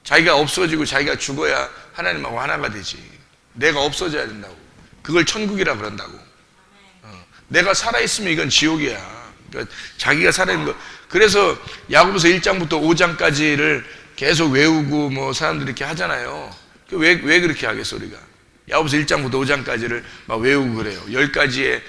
자기가 없어지고 자기가 죽어야 하나님하고 하나가 되지. 내가 없어져야 된다고. 그걸 천국이라 그런다고. 내가 살아있으면 이건 지옥이야. 그러니까 자기가 살아있는 거. 그래서 야고보서 1장부터 5장까지를 계속 외우고 뭐 사람들이 이렇게 하잖아요. 왜 그렇게 하겠어 우리가? 야고보서 1장부터 5장까지를 막 외우고 그래요. 10가지의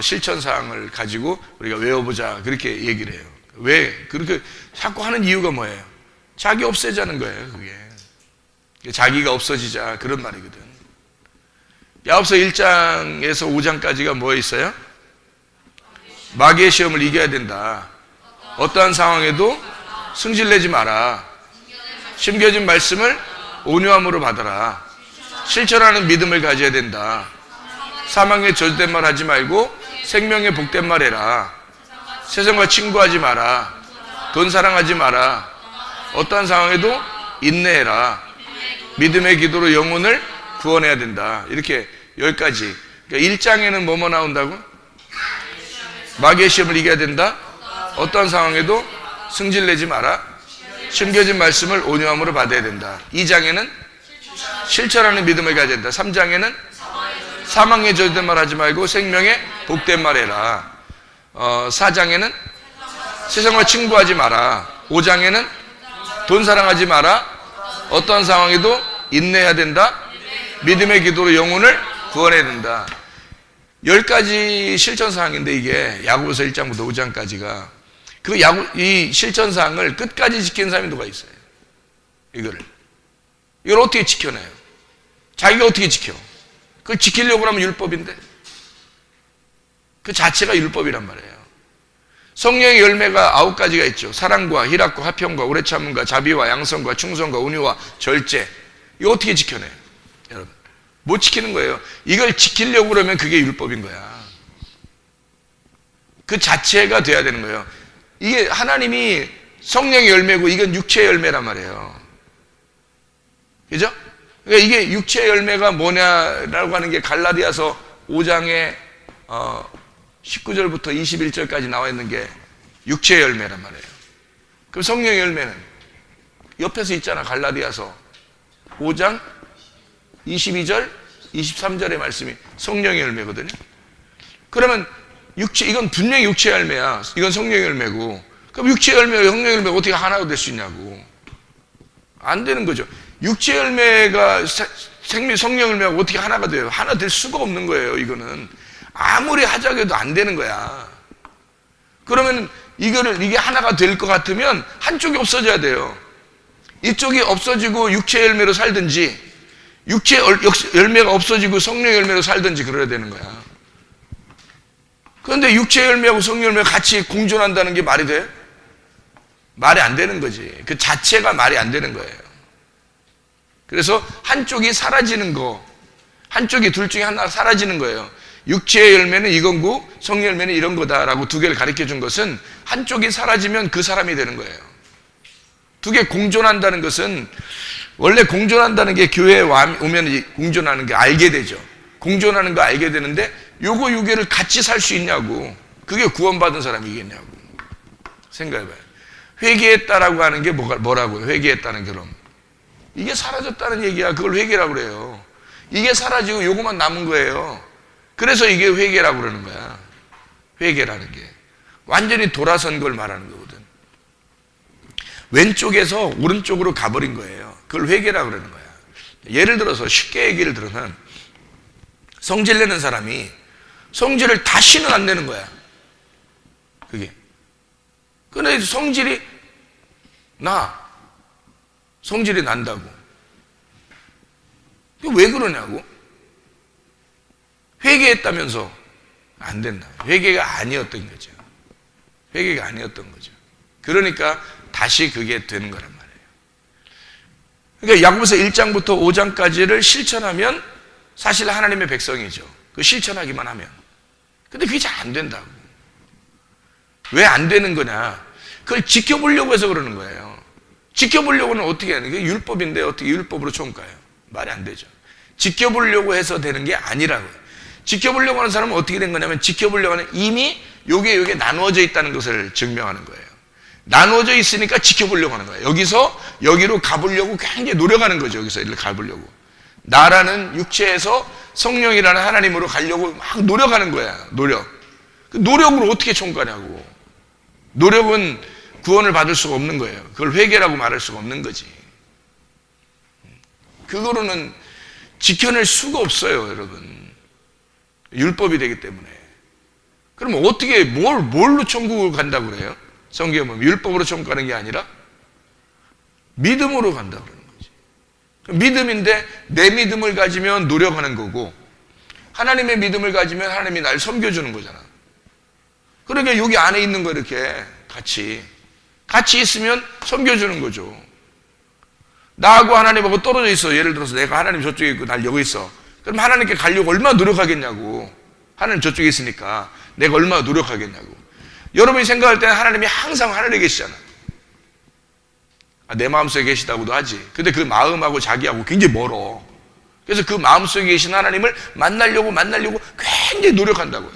실천사항을 가지고 우리가 외워보자 그렇게 얘기를 해요. 왜 그렇게 자꾸 하는 이유가 뭐예요? 자기 없애자는 거예요. 그게 자기가 없어지자 그런 말이거든. 야고보서 1장에서 5장까지가 뭐에 있어요? 마귀의 시험을 이겨야 된다. 어떠한 상황에도 승질내지 마라. 심겨진 말씀을 온유함으로 받아라. 실천하는 믿음을 가져야 된다. 사망의 저주된 말 하지 말고 생명의 복된 말 해라. 세상과 친구하지 마라. 돈 사랑하지 마라. 어떠한 상황에도 인내해라. 믿음의 기도로 영혼을 구원해야 된다. 이렇게 10가지. 그러니까 1장에는 뭐뭐 나온다고? 마귀의 시험을 이겨야 된다. 어떠한 상황에도 승질내지 마라. 심겨진 말씀을 온유함으로 받아야 된다. 2장에는 실천하는 믿음을 가져야 된다. 3장에는 사망의 저주된 말 하지 말고 생명의 복된 말 해라. 4장에는 세상과 친구하지 마라. 5장에는 돈 사랑하지 마라. 어떠한 상황에도 인내해야 된다. 믿음의 기도로 영혼을 구원해야 된다. 10가지 실천사항인데 이게 야고보서 1장부터 5장까지가 이 실천사항을 끝까지 지킨 사람이 누가 있어요? 이걸 어떻게 지켜내요? 자기가 어떻게 지켜? 그걸 지키려고 하면 율법인데 그 자체가 율법이란 말이에요. 성령의 열매가 9가지가 있죠. 사랑과 희락과 화평과 오래 참음과 자비와 양성과 충성과 온유와 절제. 이거 어떻게 지켜내요? 여러분 못 지키는 거예요. 이걸 지키려고 그러면 그게 율법인 거야. 그 자체가 돼야 되는 거예요. 이게 하나님이 성령의 열매고 이건 육체의 열매란 말이에요. 그죠? 그러니까 이게 육체의 열매가 뭐냐라고 하는 게 갈라디아서 5장에 19절부터 21절까지 나와 있는 게 육체의 열매란 말이에요. 그럼 성령의 열매는 옆에서 있잖아. 갈라디아서 5장 22절, 23절의 말씀이 성령의 열매거든요. 그러면 이건 분명히 육체의 열매야. 이건 성령의 열매고. 그럼 육체의 열매와 성령의 열매가 어떻게 하나가 될 수 있냐고. 안 되는 거죠. 육체의 열매가 성령의 열매하고 어떻게 하나가 돼요? 하나 될 수가 없는 거예요. 이거는 아무리 하자고 해도 안 되는 거야. 그러면 이게 하나가 될 것 같으면 한쪽이 없어져야 돼요. 이쪽이 없어지고 육체의 열매로 살든지 육체의 열매가 없어지고 성령의 열매로 살든지 그래야 되는 거야. 그런데 육체의 열매하고 성령의 열매가 같이 공존한다는 게 말이 돼? 말이 안 되는 거지. 그 자체가 말이 안 되는 거예요. 그래서 한쪽이 사라지는 거, 한쪽이 둘 중에 하나 사라지는 거예요. 육체의 열매는 이건고 성령의 열매는 이런 거다라고 두 개를 가르쳐 준 것은 한쪽이 사라지면 그 사람이 되는 거예요. 두 개 공존한다는 것은 원래 공존한다는 게 교회에 오면 공존하는 게 알게 되죠. 공존하는 거 알게 되는데 요거 두 개를 같이 살 수 있냐고. 그게 구원받은 사람이겠냐고. 생각해봐요. 회개했다라고 하는 게 뭐라고요? 회개했다는 그럼 이게 사라졌다는 얘기야. 그걸 회개라고 그래요. 이게 사라지고 요거만 남은 거예요. 그래서 이게 회개라고 그러는 거야. 회개라는 게 완전히 돌아선 걸 말하는 거거든. 왼쪽에서 오른쪽으로 가버린 거예요. 그걸 회개라고 그러는 거야. 예를 들어서 쉽게 얘기를 들으면 성질 내는 사람이 성질을 다시는 안 내는 거야. 그게. 근데 성질이 난다고. 왜 그러냐고? 회개했다면서 안 된다. 회개가 아니었던 거죠. 회개가 아니었던 거죠. 그러니까 다시 그게 되는 거란 말이에요. 그러니까 야고보서 1장부터 5장까지를 실천하면 사실 하나님의 백성이죠. 그 실천하기만 하면. 근데 그게 잘 안 된다고. 왜 안 되는 거냐? 그걸 지켜보려고 해서 그러는 거예요. 지켜보려고는 어떻게 하는 게 율법인데 어떻게 율법으로 총가요? 말이 안 되죠. 지켜보려고 해서 되는 게 아니라고요. 지켜보려고 하는 사람은 어떻게 된 거냐면 지켜보려고 하는 이미 요게 나누어져 있다는 것을 증명하는 거예요. 나누어져 있으니까 지켜보려고 하는 거예요. 여기서 여기로 가보려고 굉장히 노력하는 거죠. 여기서 이를 가보려고. 나라는 육체에서 성령이라는 하나님으로 가려고 막 노력하는 거야. 노력. 그 노력으로 어떻게 총괄하고. 노력은 구원을 받을 수가 없는 거예요. 그걸 회개라고 말할 수가 없는 거지. 그거로는 지켜낼 수가 없어요, 여러분. 율법이 되기 때문에. 그럼 어떻게 뭘로 천국을 간다고 그래요? 성경에 보면 율법으로 천국 가는 게 아니라 믿음으로 간다고 그러는 거지. 믿음인데 내 믿음을 가지면 노력하는 거고 하나님의 믿음을 가지면 하나님이 날 섬겨주는 거잖아. 그러니까 여기 안에 있는 거 이렇게 같이 있으면 섬겨주는 거죠. 나하고 하나님하고 떨어져 있어. 예를 들어서 내가 하나님 저쪽에 있고 날 여기 있어. 그럼 하나님께 가려고 얼마나 노력하겠냐고. 하나님 저쪽에 있으니까 내가 얼마나 노력하겠냐고. 여러분이 생각할 때는 하나님이 항상 하늘에 계시잖아. 내 마음속에 계시다고도 하지. 근데 그 마음하고 자기하고 굉장히 멀어. 그래서 그 마음속에 계신 하나님을 만나려고 굉장히 노력한다고.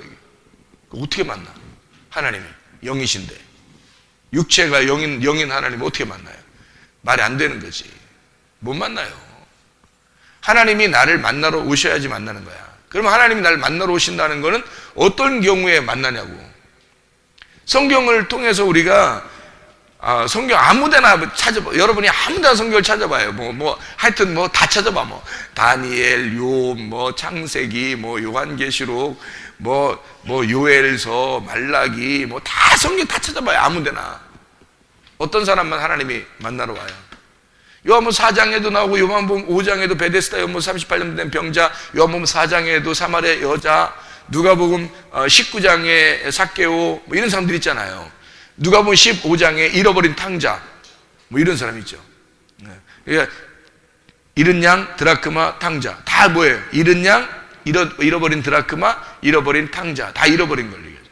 어떻게 만나? 하나님이 영이신데 육체가 영인 하나님을 어떻게 만나요? 말이 안 되는 거지. 못 만나요. 하나님이 나를 만나러 오셔야지 만나는 거야. 그러면 하나님이 나를 만나러 오신다는 거는 어떤 경우에 만나냐고. 성경을 통해서 우리가 성경 아무데나 찾아봐. 여러분이 아무데나 성경을 찾아봐요. 하여튼 다 찾아봐. 다니엘, 욥, 창세기, 요한계시록, 요엘서, 말라기, 다 성경 다 찾아봐요. 아무데나. 어떤 사람만 하나님이 만나러 와요. 요한복음 4장에도 나오고 요한복음 5장에도 베데스다 연못 38년 된 병자, 요한복음 4장에도 사마리아 여자, 누가복음 19장에 삭개오 이런 사람들 있잖아요. 누가복음 15장에 잃어버린 탕자 이런 사람 있죠. 그러니까 잃은 양, 드라크마, 탕자 다 뭐예요? 잃은 양, 잃어버린 드라크마, 잃어버린 탕자 다 잃어버린 걸 얘기하죠.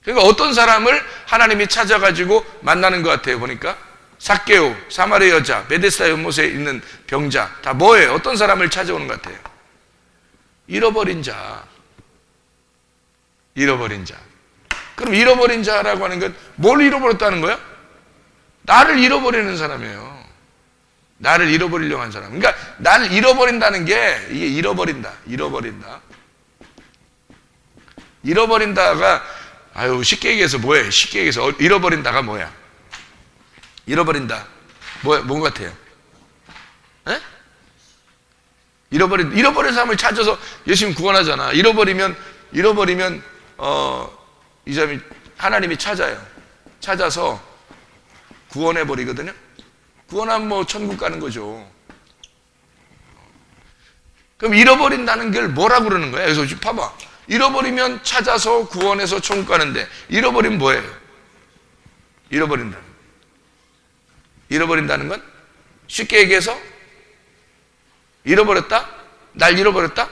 그러니까 어떤 사람을 하나님이 찾아가지고 만나는 것 같아요. 보니까 삭개오, 사마리아 여자, 베데스다 연못에 있는 병자 다 뭐예요? 어떤 사람을 찾아오는 것 같아요? 잃어버린 자. 그럼 잃어버린 자라고 하는 건 뭘 잃어버렸다는 거야? 나를 잃어버리는 사람이에요. 나를 잃어버리려고 한 사람. 그러니까 나를 잃어버린다는 게 이게 잃어버린다가 쉽게 얘기해서 뭐예요? 쉽게 얘기해서 잃어버린다가 뭐야? 잃어버린다. 뭔 같아요? 에? 잃어버린 사람을 찾아서 예수님 구원하잖아. 잃어버리면 이 사람이 하나님이 찾아서 구원해 버리거든요. 구원하면 천국 가는 거죠. 그럼 잃어버린다는 걸 뭐라고 그러는 거야? 그래서 봐봐. 잃어버리면 찾아서 구원해서 천국 가는데 잃어버리면 뭐예요? 잃어버린다는 건 쉽게 얘기해서 잃어버렸다? 날 잃어버렸다?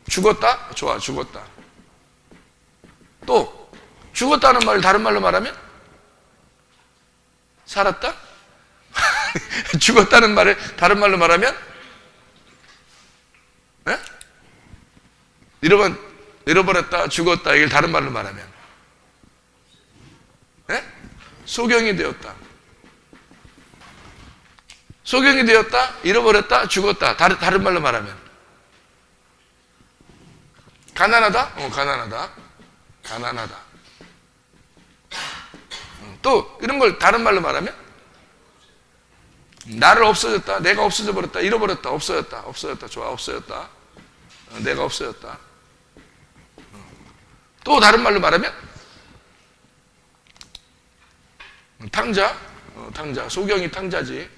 죽었다? 좋아, 죽었다. 또 죽었다는 말 다른 말로 말하면 살았다? 죽었다는 말을 다른 말로 말하면 잃어버렸다, 죽었다 이걸 다른 말로 말하면 소경이 되었다. 잃어버렸다, 죽었다. 다른 말로 말하면 가난하다? 가난하다. 또 이런 걸 다른 말로 말하면 나를 없어졌다. 내가 없어져 버렸다. 잃어버렸다. 없어졌다. 좋아, 없어졌다. 내가 없어졌다. 또 다른 말로 말하면 탕자. 소경이 탕자지.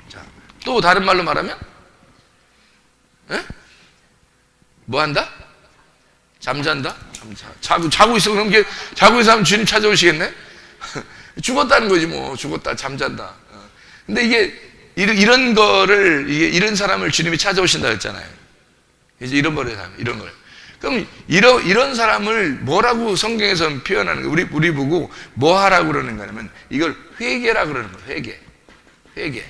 자, 또 다른 말로 말하면 뭐 한다? 잠잔다? 자고 있어. 그럼 자고 있어 하면 주님 찾아오시겠네? 죽었다는 거지 죽었다, 잠잔다. 근데 이게 이런 거를 이런 사람을 주님이 찾아오신다 했잖아요. 이제 잃어버린 사람, 이런 걸. 그럼 이런 사람을 뭐라고 성경에서 표현하는 거예요? 우리 보고 뭐 하라고 그러는 거냐면 이걸 회개라고 그러는 거예요. 회개.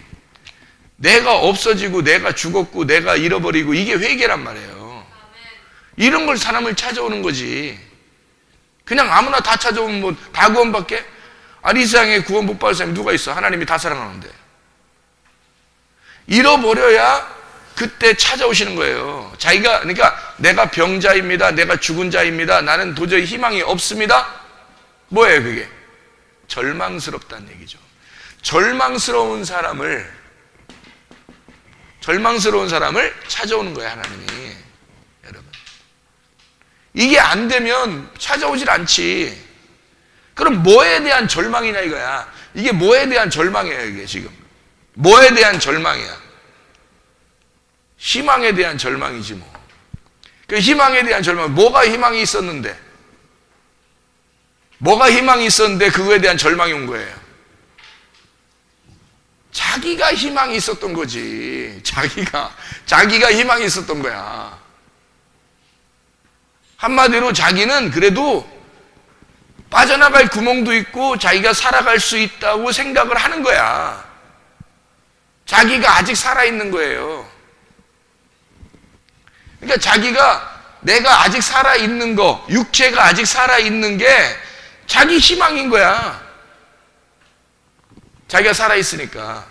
내가 없어지고 내가 죽었고 내가 잃어버리고 이게 회개란 말이에요. 이런 걸 사람을 찾아오는 거지. 그냥 아무나 다 찾아오면 다 구원받게? 아니, 이 세상에 구원 못 받을 사람이 누가 있어? 하나님이 다 사랑하는데. 잃어버려야 그때 찾아오시는 거예요. 자기가, 그러니까 내가 병자입니다, 내가 죽은 자입니다, 나는 도저히 희망이 없습니다. 뭐예요 그게? 절망스럽다는 얘기죠. 절망스러운 사람을 찾아오는 거예요, 하나님이. 여러분, 이게 안 되면 찾아오질 않지. 그럼 뭐에 대한 절망이냐 이거야. 이게 뭐에 대한 절망이에요, 이게 지금. 뭐에 대한 절망이야? 희망에 대한 절망이지 뭐. 그 희망에 대한 절망, 뭐가 희망이 있었는데? 뭐가 희망이 있었는데 그거에 대한 절망이 온 거예요? 자기가 희망이 있었던 거지. 자기가 희망이 있었던 거야. 한마디로 자기는 그래도 빠져나갈 구멍도 있고 자기가 살아갈 수 있다고 생각을 하는 거야. 자기가 아직 살아있는 거예요. 그러니까 자기가, 내가 아직 살아있는 거, 육체가 아직 살아있는 게 자기 희망인 거야. 자기가 살아있으니까.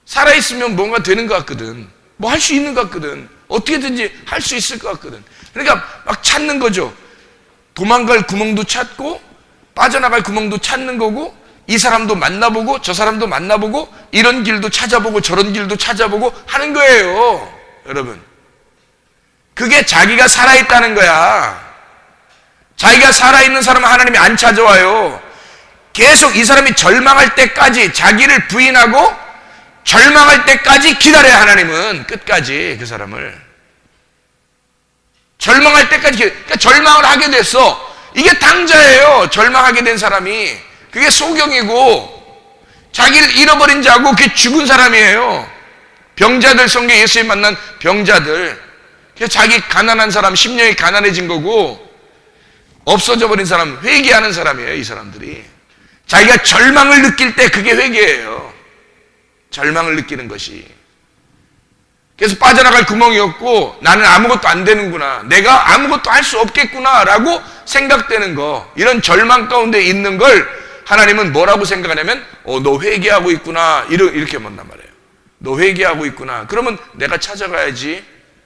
살아있으면 뭔가 되는 것 같거든. 뭐 할 수 있는 것 같거든. 어떻게든지 할 수 있을 것 같거든. 그러니까 막 찾는 거죠. 도망갈 구멍도 찾고 빠져나갈 구멍도 찾는 거고, 이 사람도 만나보고 저 사람도 만나보고 이런 길도 찾아보고 저런 길도 찾아보고 하는 거예요. 여러분, 그게 자기가 살아있다는 거야. 자기가 살아있는 사람은 하나님이 안 찾아와요. 계속 이 사람이 절망할 때까지, 자기를 부인하고 절망할 때까지 기다려요. 하나님은 끝까지 그 사람을 절망할 때까지. 그러니까 절망을 하게 됐어. 이게 당자예요. 절망하게 된 사람이. 그게 소경이고, 자기를 잃어버린 자고, 그게 죽은 사람이에요. 병자들, 성경 예수님 만난 병자들. 자기 가난한 사람, 심령이 가난해진 거고, 없어져 버린 사람, 회개하는 사람이에요. 이 사람들이 자기가 절망을 느낄 때 그게 회개예요. 절망을 느끼는 것이. 그래서 빠져나갈 구멍이 없고 나는 아무것도 안 되는구나, 내가 아무것도 할 수 없겠구나 라고 생각되는 거, 이런 절망 가운데 있는 걸 하나님은 뭐라고 생각하냐면, 너 회개하고 있구나, 이렇게 만난 말이에요. 너 회개하고 있구나, 그러면 내가 찾아가야지,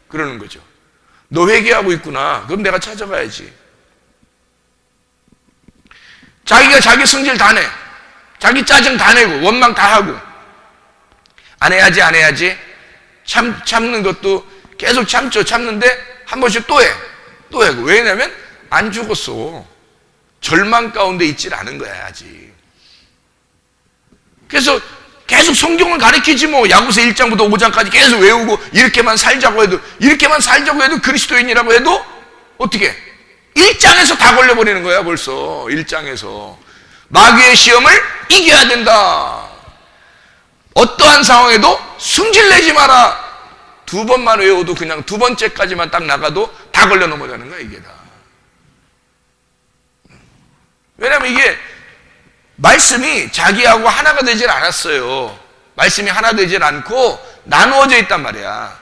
그러는 거죠. 너 회개하고 있구나, 그럼 내가 찾아가야지. 자기가 자기 승질 다 내, 자기 짜증 다 내고 원망 다 하고, 안 해야지 참는 것도 계속 참는데 한 번씩 또 해. 왜냐면 안 죽었어. 절망 가운데 있질 않은 거야 아직. 그래서 계속 성경을 가르치지 뭐. 야고보서 1장부터 5장까지 계속 외우고, 이렇게만 살자고 해도 그리스도인이라고 해도 어떻게 1장에서 다 걸려버리는 거야. 벌써 1장에서 마귀의 시험을 이겨야 된다. 어떠한 상황에도 승질내지 마라. 2번만 외워도, 그냥 2번째까지만 딱 나가도 다 걸려 넘어가는 거야 이게 다. 왜냐면 이게 말씀이 자기하고 하나가 되질 않았어요. 말씀이 하나 되질 않고 나누어져 있단 말이야.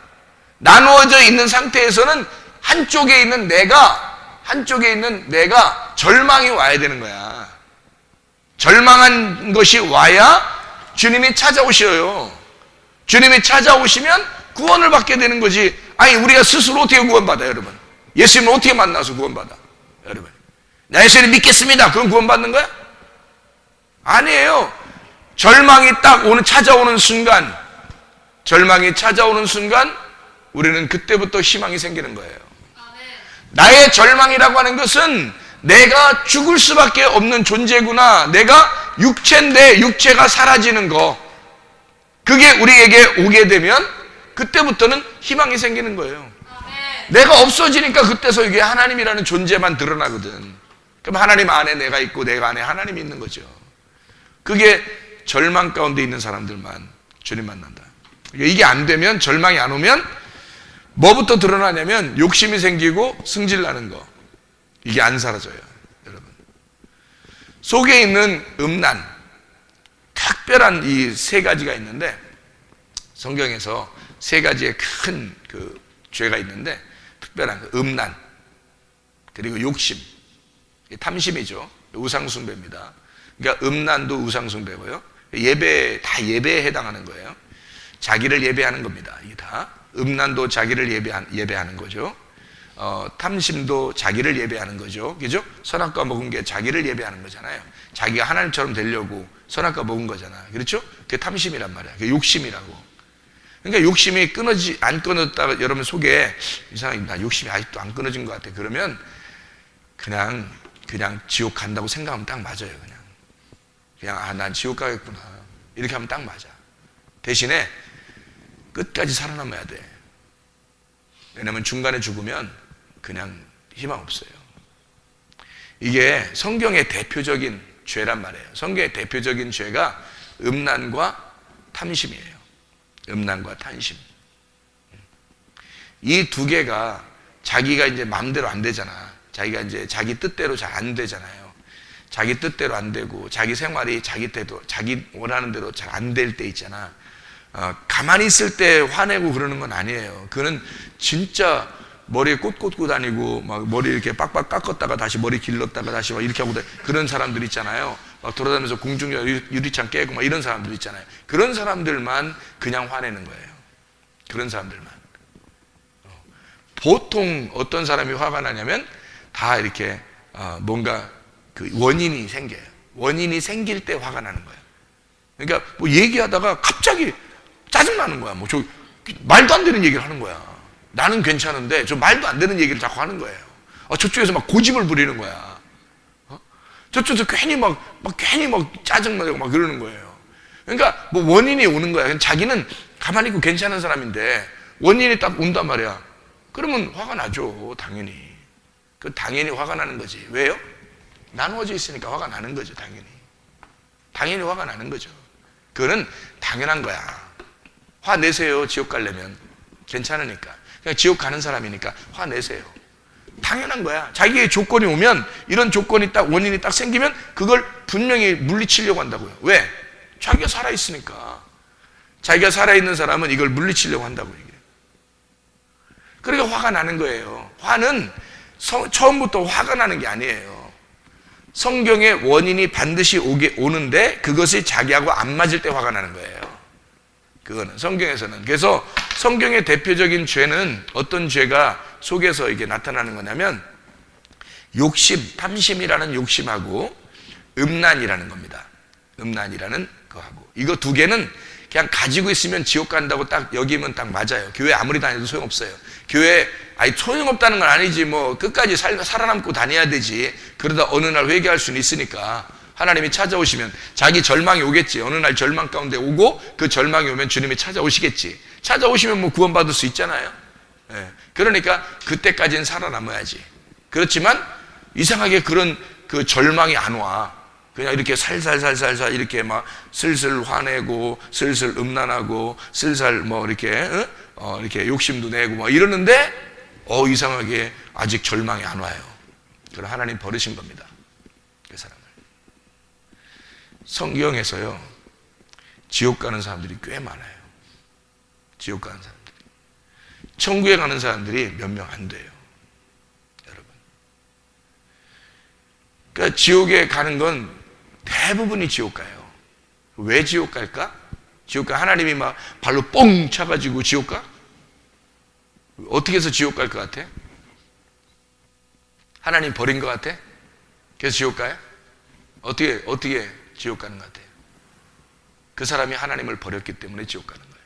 나누어져 있는 상태에서는 한쪽에 있는 내가 절망이 와야 되는 거야. 절망한 것이 와야 주님이 찾아오셔요. 주님이 찾아오시면 구원을 받게 되는 거지. 아니, 우리가 스스로 어떻게 구원받아요, 여러분? 예수님을 어떻게 만나서 구원받아, 여러분? 나 예수님 믿겠습니다, 그럼 구원받는 거야? 아니에요. 절망이 딱 찾아오는 순간, 우리는 그때부터 희망이 생기는 거예요. 나의 절망이라고 하는 것은 내가 죽을 수밖에 없는 존재구나, 내가 육체인데 육체가 사라지는 거, 그게 우리에게 오게 되면 그때부터는 희망이 생기는 거예요. 내가 없어지니까 그때서 이게 하나님이라는 존재만 드러나거든. 그럼 하나님 안에 내가 있고 내가 안에 하나님이 있는 거죠. 그게 절망 가운데 있는 사람들만 주님 만난다. 이게 안 되면, 절망이 안 오면 뭐부터 드러나냐면 욕심이 생기고 승질나는 거, 이게 안 사라져요. 여러분, 속에 있는 음란, 특별한 이 3가지가 있는데, 성경에서 3가지의 큰 죄가 있는데, 특별한 음란, 그리고 욕심, 탐심이죠. 우상숭배입니다. 그러니까 음란도 우상숭배고요. 예배, 다 예배에 해당하는 거예요. 자기를 예배하는 겁니다. 이게 다. 음란도 자기를 예배하는 거죠. 탐심도 자기를 예배하는 거죠. 그죠? 선악과 먹은 게 자기를 예배하는 거잖아요. 자기가 하나님처럼 되려고 선악과 먹은 거잖아. 그렇죠? 그게 탐심이란 말이야. 그게 욕심이라고. 그러니까 욕심이 안 끊어졌다가 여러분 속에 이상하게 나 욕심이 아직도 안 끊어진 것 같아. 그러면 그냥 지옥 간다고 생각하면 딱 맞아요. 그냥 난 지옥 가겠구나. 이렇게 하면 딱 맞아. 대신에 끝까지 살아남아야 돼. 왜냐면 중간에 죽으면 그냥 희망 없어요. 이게 성경의 대표적인 죄란 말이에요. 성경의 대표적인 죄가 음란과 탐심이에요. 음란과 탐심. 이 두 개가 자기가 이제 마음대로 안 되잖아. 자기가 이제 자기 뜻대로 잘 안 되잖아요. 자기 뜻대로 안 되고 자기 생활이 자기 원하는 대로 잘 안 될 때 있잖아. 가만히 있을 때 화내고 그러는 건 아니에요. 그는 진짜 머리에 꽃 꽂고 다니고 막 머리 이렇게 빡빡 깎았다가 다시 머리 길렀다가 다시 막 이렇게 하고 그런 사람들 있잖아요. 막 돌아다니면서 공중 유리창 깨고 막 이런 사람들 있잖아요. 그런 사람들만 그냥 화내는 거예요. 그런 사람들만. 보통 어떤 사람이 화가 나냐면 다 이렇게 뭔가 그 원인이 생겨요. 원인이 생길 때 화가 나는 거예요. 그러니까 뭐 얘기하다가 갑자기 짜증나는 거야. 뭐 저 말도 안 되는 얘기를 하는 거야. 나는 괜찮은데 저 말도 안 되는 얘기를 자꾸 하는 거예요. 저쪽에서 막 고집을 부리는 거야. 저쪽에서 괜히 괜히 짜증나고 막 그러는 거예요. 그러니까 뭐 원인이 오는 거야. 자기는 가만히 있고 괜찮은 사람인데 원인이 딱 온단 말이야. 그러면 화가 나죠. 당연히. 당연히 화가 나는 거지. 왜요? 나누어져 있으니까 화가 나는 거죠. 당연히 화가 나는 거죠. 그거는 당연한 거야. 화 내세요. 지옥 가려면. 괜찮으니까. 그냥 지옥 가는 사람이니까 화 내세요. 당연한 거야. 자기의 조건이 오면 이런 조건이 딱 원인이 딱 생기면 그걸 분명히 물리치려고 한다고요. 왜? 자기가 살아있으니까. 자기가 살아있는 사람은 이걸 물리치려고 한다고 얘기해요. 그러니까 화가 나는 거예요. 화는 처음부터 화가 나는 게 아니에요. 성경의 원인이 반드시 오는데 그것이 자기하고 안 맞을 때 화가 나는 거예요. 그거는 성경에서는. 그래서 성경의 대표적인 죄는 어떤 죄가 속에서 이게 나타나는 거냐면 욕심, 탐심이라는 욕심하고 음란이라는 겁니다. 음란이라는 거하고. 이거 두 개는 그냥 가지고 있으면 지옥 간다고 딱 여기면 딱 맞아요. 교회 아무리 다녀도 소용없어요. 교회 소용없다는 건 아니지. 뭐 끝까지 살아남고 다녀야 되지. 그러다 어느 날 회개할 수는 있으니까 하나님이 찾아오시면 자기 절망이 오겠지. 어느 날 절망 가운데 오고 그 절망이 오면 주님이 찾아오시겠지. 찾아오시면 뭐 구원받을 수 있잖아요. 그러니까 그때까지는 살아남아야지. 그렇지만 이상하게 그런 그 절망이 안 와. 그냥 이렇게 살살살살살 이렇게 막 슬슬 화내고 슬슬 음란하고 슬슬 뭐 이렇게 이렇게 욕심도 내고 막 이러는데 이상하게 아직 절망이 안 와요. 그럼 하나님 버리신 겁니다. 그 사람을. 성경에서요 지옥 가는 사람들이 꽤 많아요. 지옥 가는 사람들이. 천국에 가는 사람들이 몇 명 안 돼요. 여러분. 그러니까 지옥에 가는 건 대부분이 지옥 가요. 왜 지옥 갈까? 지옥 가 하나님이 막 발로 뻥 차가지고 지옥 가? 어떻게 해서 지옥 갈 것 같아? 하나님 버린 것 같아? 그래서 지옥 가요? 어떻게 지옥 가는 것 같아요? 그 사람이 하나님을 버렸기 때문에 지옥 가는 거예요.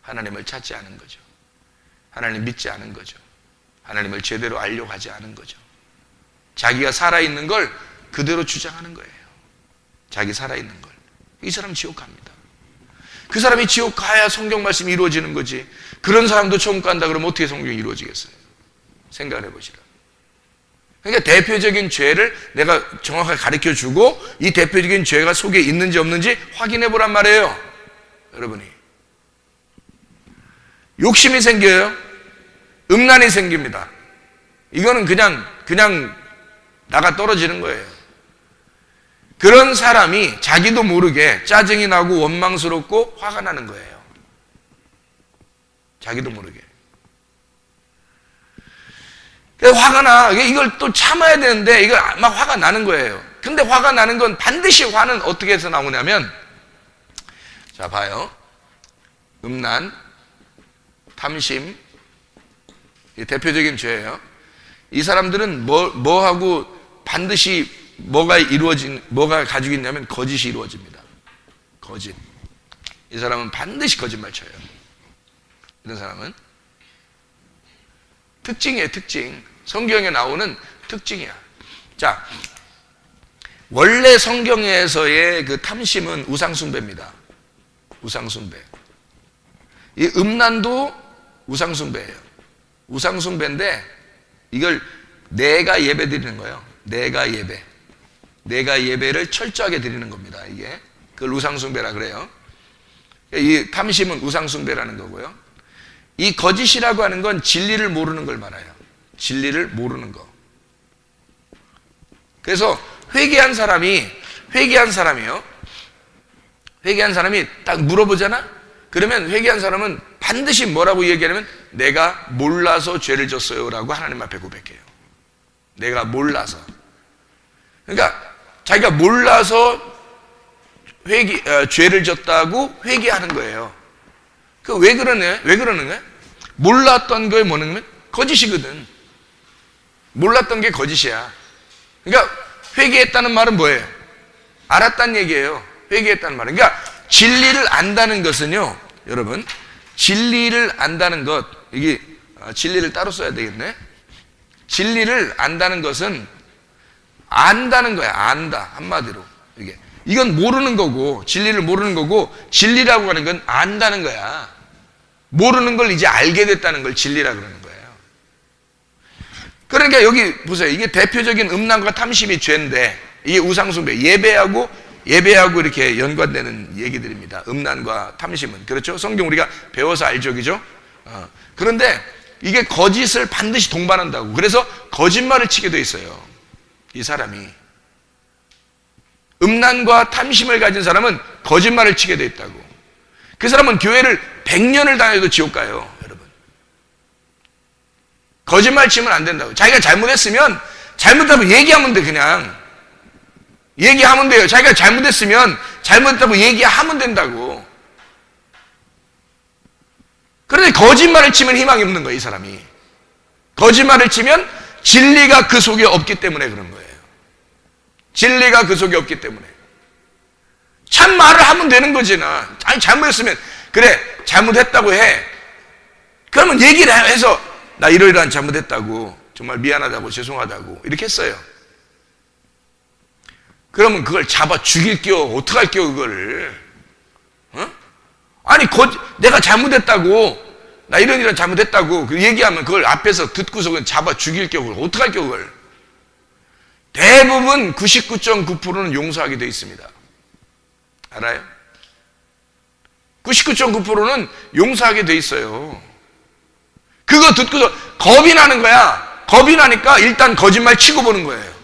하나님을 찾지 않은 거죠. 하나님 믿지 않은 거죠. 하나님을 제대로 알려고 하지 않은 거죠. 자기가 살아있는 걸 그대로 주장하는 거예요. 자기 살아있는 걸. 이 사람 지옥 갑니다. 그 사람이 지옥 가야 성경 말씀이 이루어지는 거지. 그런 사람도 천국 간다 그러면 어떻게 성경이 이루어지겠어요? 생각을 해보시라. 그러니까 대표적인 죄를 내가 정확하게 가르쳐주고 이 대표적인 죄가 속에 있는지 없는지 확인해 보란 말이에요. 여러분이. 욕심이 생겨요. 음란이 생깁니다. 이거는 그냥 나가 떨어지는 거예요. 그런 사람이 자기도 모르게 짜증이 나고 원망스럽고 화가 나는 거예요. 자기도 모르게. 화가 나. 이걸 또 참아야 되는데 이걸 막 화가 나는 거예요. 근데 화가 나는 건 반드시 화는 어떻게 해서 나오냐면, 자, 봐요. 음란, 탐심, 이 대표적인 죄예요. 이 사람들은 뭐하고 반드시 뭐가 가지고 있냐면 거짓이 이루어집니다. 거짓. 이 사람은 반드시 거짓말 쳐요. 이런 사람은 특징이에요, 특징. 성경에 나오는 특징이야. 자, 원래 성경에서의 그 탐심은 우상숭배입니다. 우상숭배. 이 음란도 우상숭배예요. 우상숭배인데 이걸 내가 예배 드리는 거예요. 내가 예배. 내가 예배를 철저하게 드리는 겁니다. 이게 그걸 우상숭배라 그래요. 이 탐심은 우상숭배라는 거고요. 이 거짓이라고 하는 건 진리를 모르는 걸 말해요. 진리를 모르는 거. 그래서 회개한 사람이 딱 물어보잖아? 그러면 회개한 사람은 반드시 뭐라고 얘기하냐면 내가 몰라서 죄를 졌어요 라고 하나님 앞에 고백해요. 내가 몰라서. 그러니까 자기가 몰라서 죄를 졌다고 회개하는 거예요. 그 왜 그러는 거야? 몰랐던 거에 뭐냐면 거짓이거든. 몰랐던 게 거짓이야. 그러니까 회개했다는 말은 뭐예요? 알았다는 얘기예요. 회개했다는 말은. 그러니까 진리를 안다는 것은요, 여러분, 진리를 안다는 것, 이게 진리를 따로 써야 되겠네. 진리를 안다는 것은 안다는 거야. 안다. 한마디로. 이건 모르는 거고, 진리를 모르는 거고, 진리라고 하는 건 안다는 거야. 모르는 걸 이제 알게 됐다는 걸 진리라고 그러는 거예요. 그러니까 여기 보세요. 이게 대표적인 음란과 탐심이 죄인데, 이게 우상숭배, 예배하고 이렇게 연관되는 얘기들입니다. 음란과 탐심은. 그렇죠? 성경 우리가 배워서 알죠, 그죠? 그런데 이게 거짓을 반드시 동반한다고. 그래서 거짓말을 치게 돼 있어요. 이 사람이. 음란과 탐심을 가진 사람은 거짓말을 치게 돼 있다고. 그 사람은 교회를 100년을 다녀도 지옥 가요, 여러분. 거짓말 치면 안 된다고. 자기가 잘못했으면 잘못하고 얘기하면 돼, 그냥. 얘기하면 돼요. 자기가 잘못했으면 잘못했다고 얘기하면 된다고. 그런데 거짓말을 치면 희망이 없는 거예요, 이 사람이. 거짓말을 치면 진리가 그 속에 없기 때문에 그런 거예요. 진리가 그 속에 없기 때문에. 참 말을 하면 되는 거지, 나. 아니, 잘못했으면, 그래, 잘못했다고 해. 그러면 얘기를 해서, 나 이러이러한 잘못했다고, 정말 미안하다고, 죄송하다고, 이렇게 했어요. 그러면 그걸 잡아 죽일 겨, 어떡할 겨, 그걸. 어? 아니, 내가 잘못했다고, 나 이런 잘못했다고, 그 얘기하면 그걸 앞에서 듣고서 그걸 잡아 죽일 겨, 그걸 어떡할 겨, 그걸. 대부분 99.9%는 용서하게 돼 있습니다. 알아요? 99.9%는 용서하게 돼 있어요. 그거 듣고서 겁이 나는 거야. 겁이 나니까 일단 거짓말 치고 보는 거예요.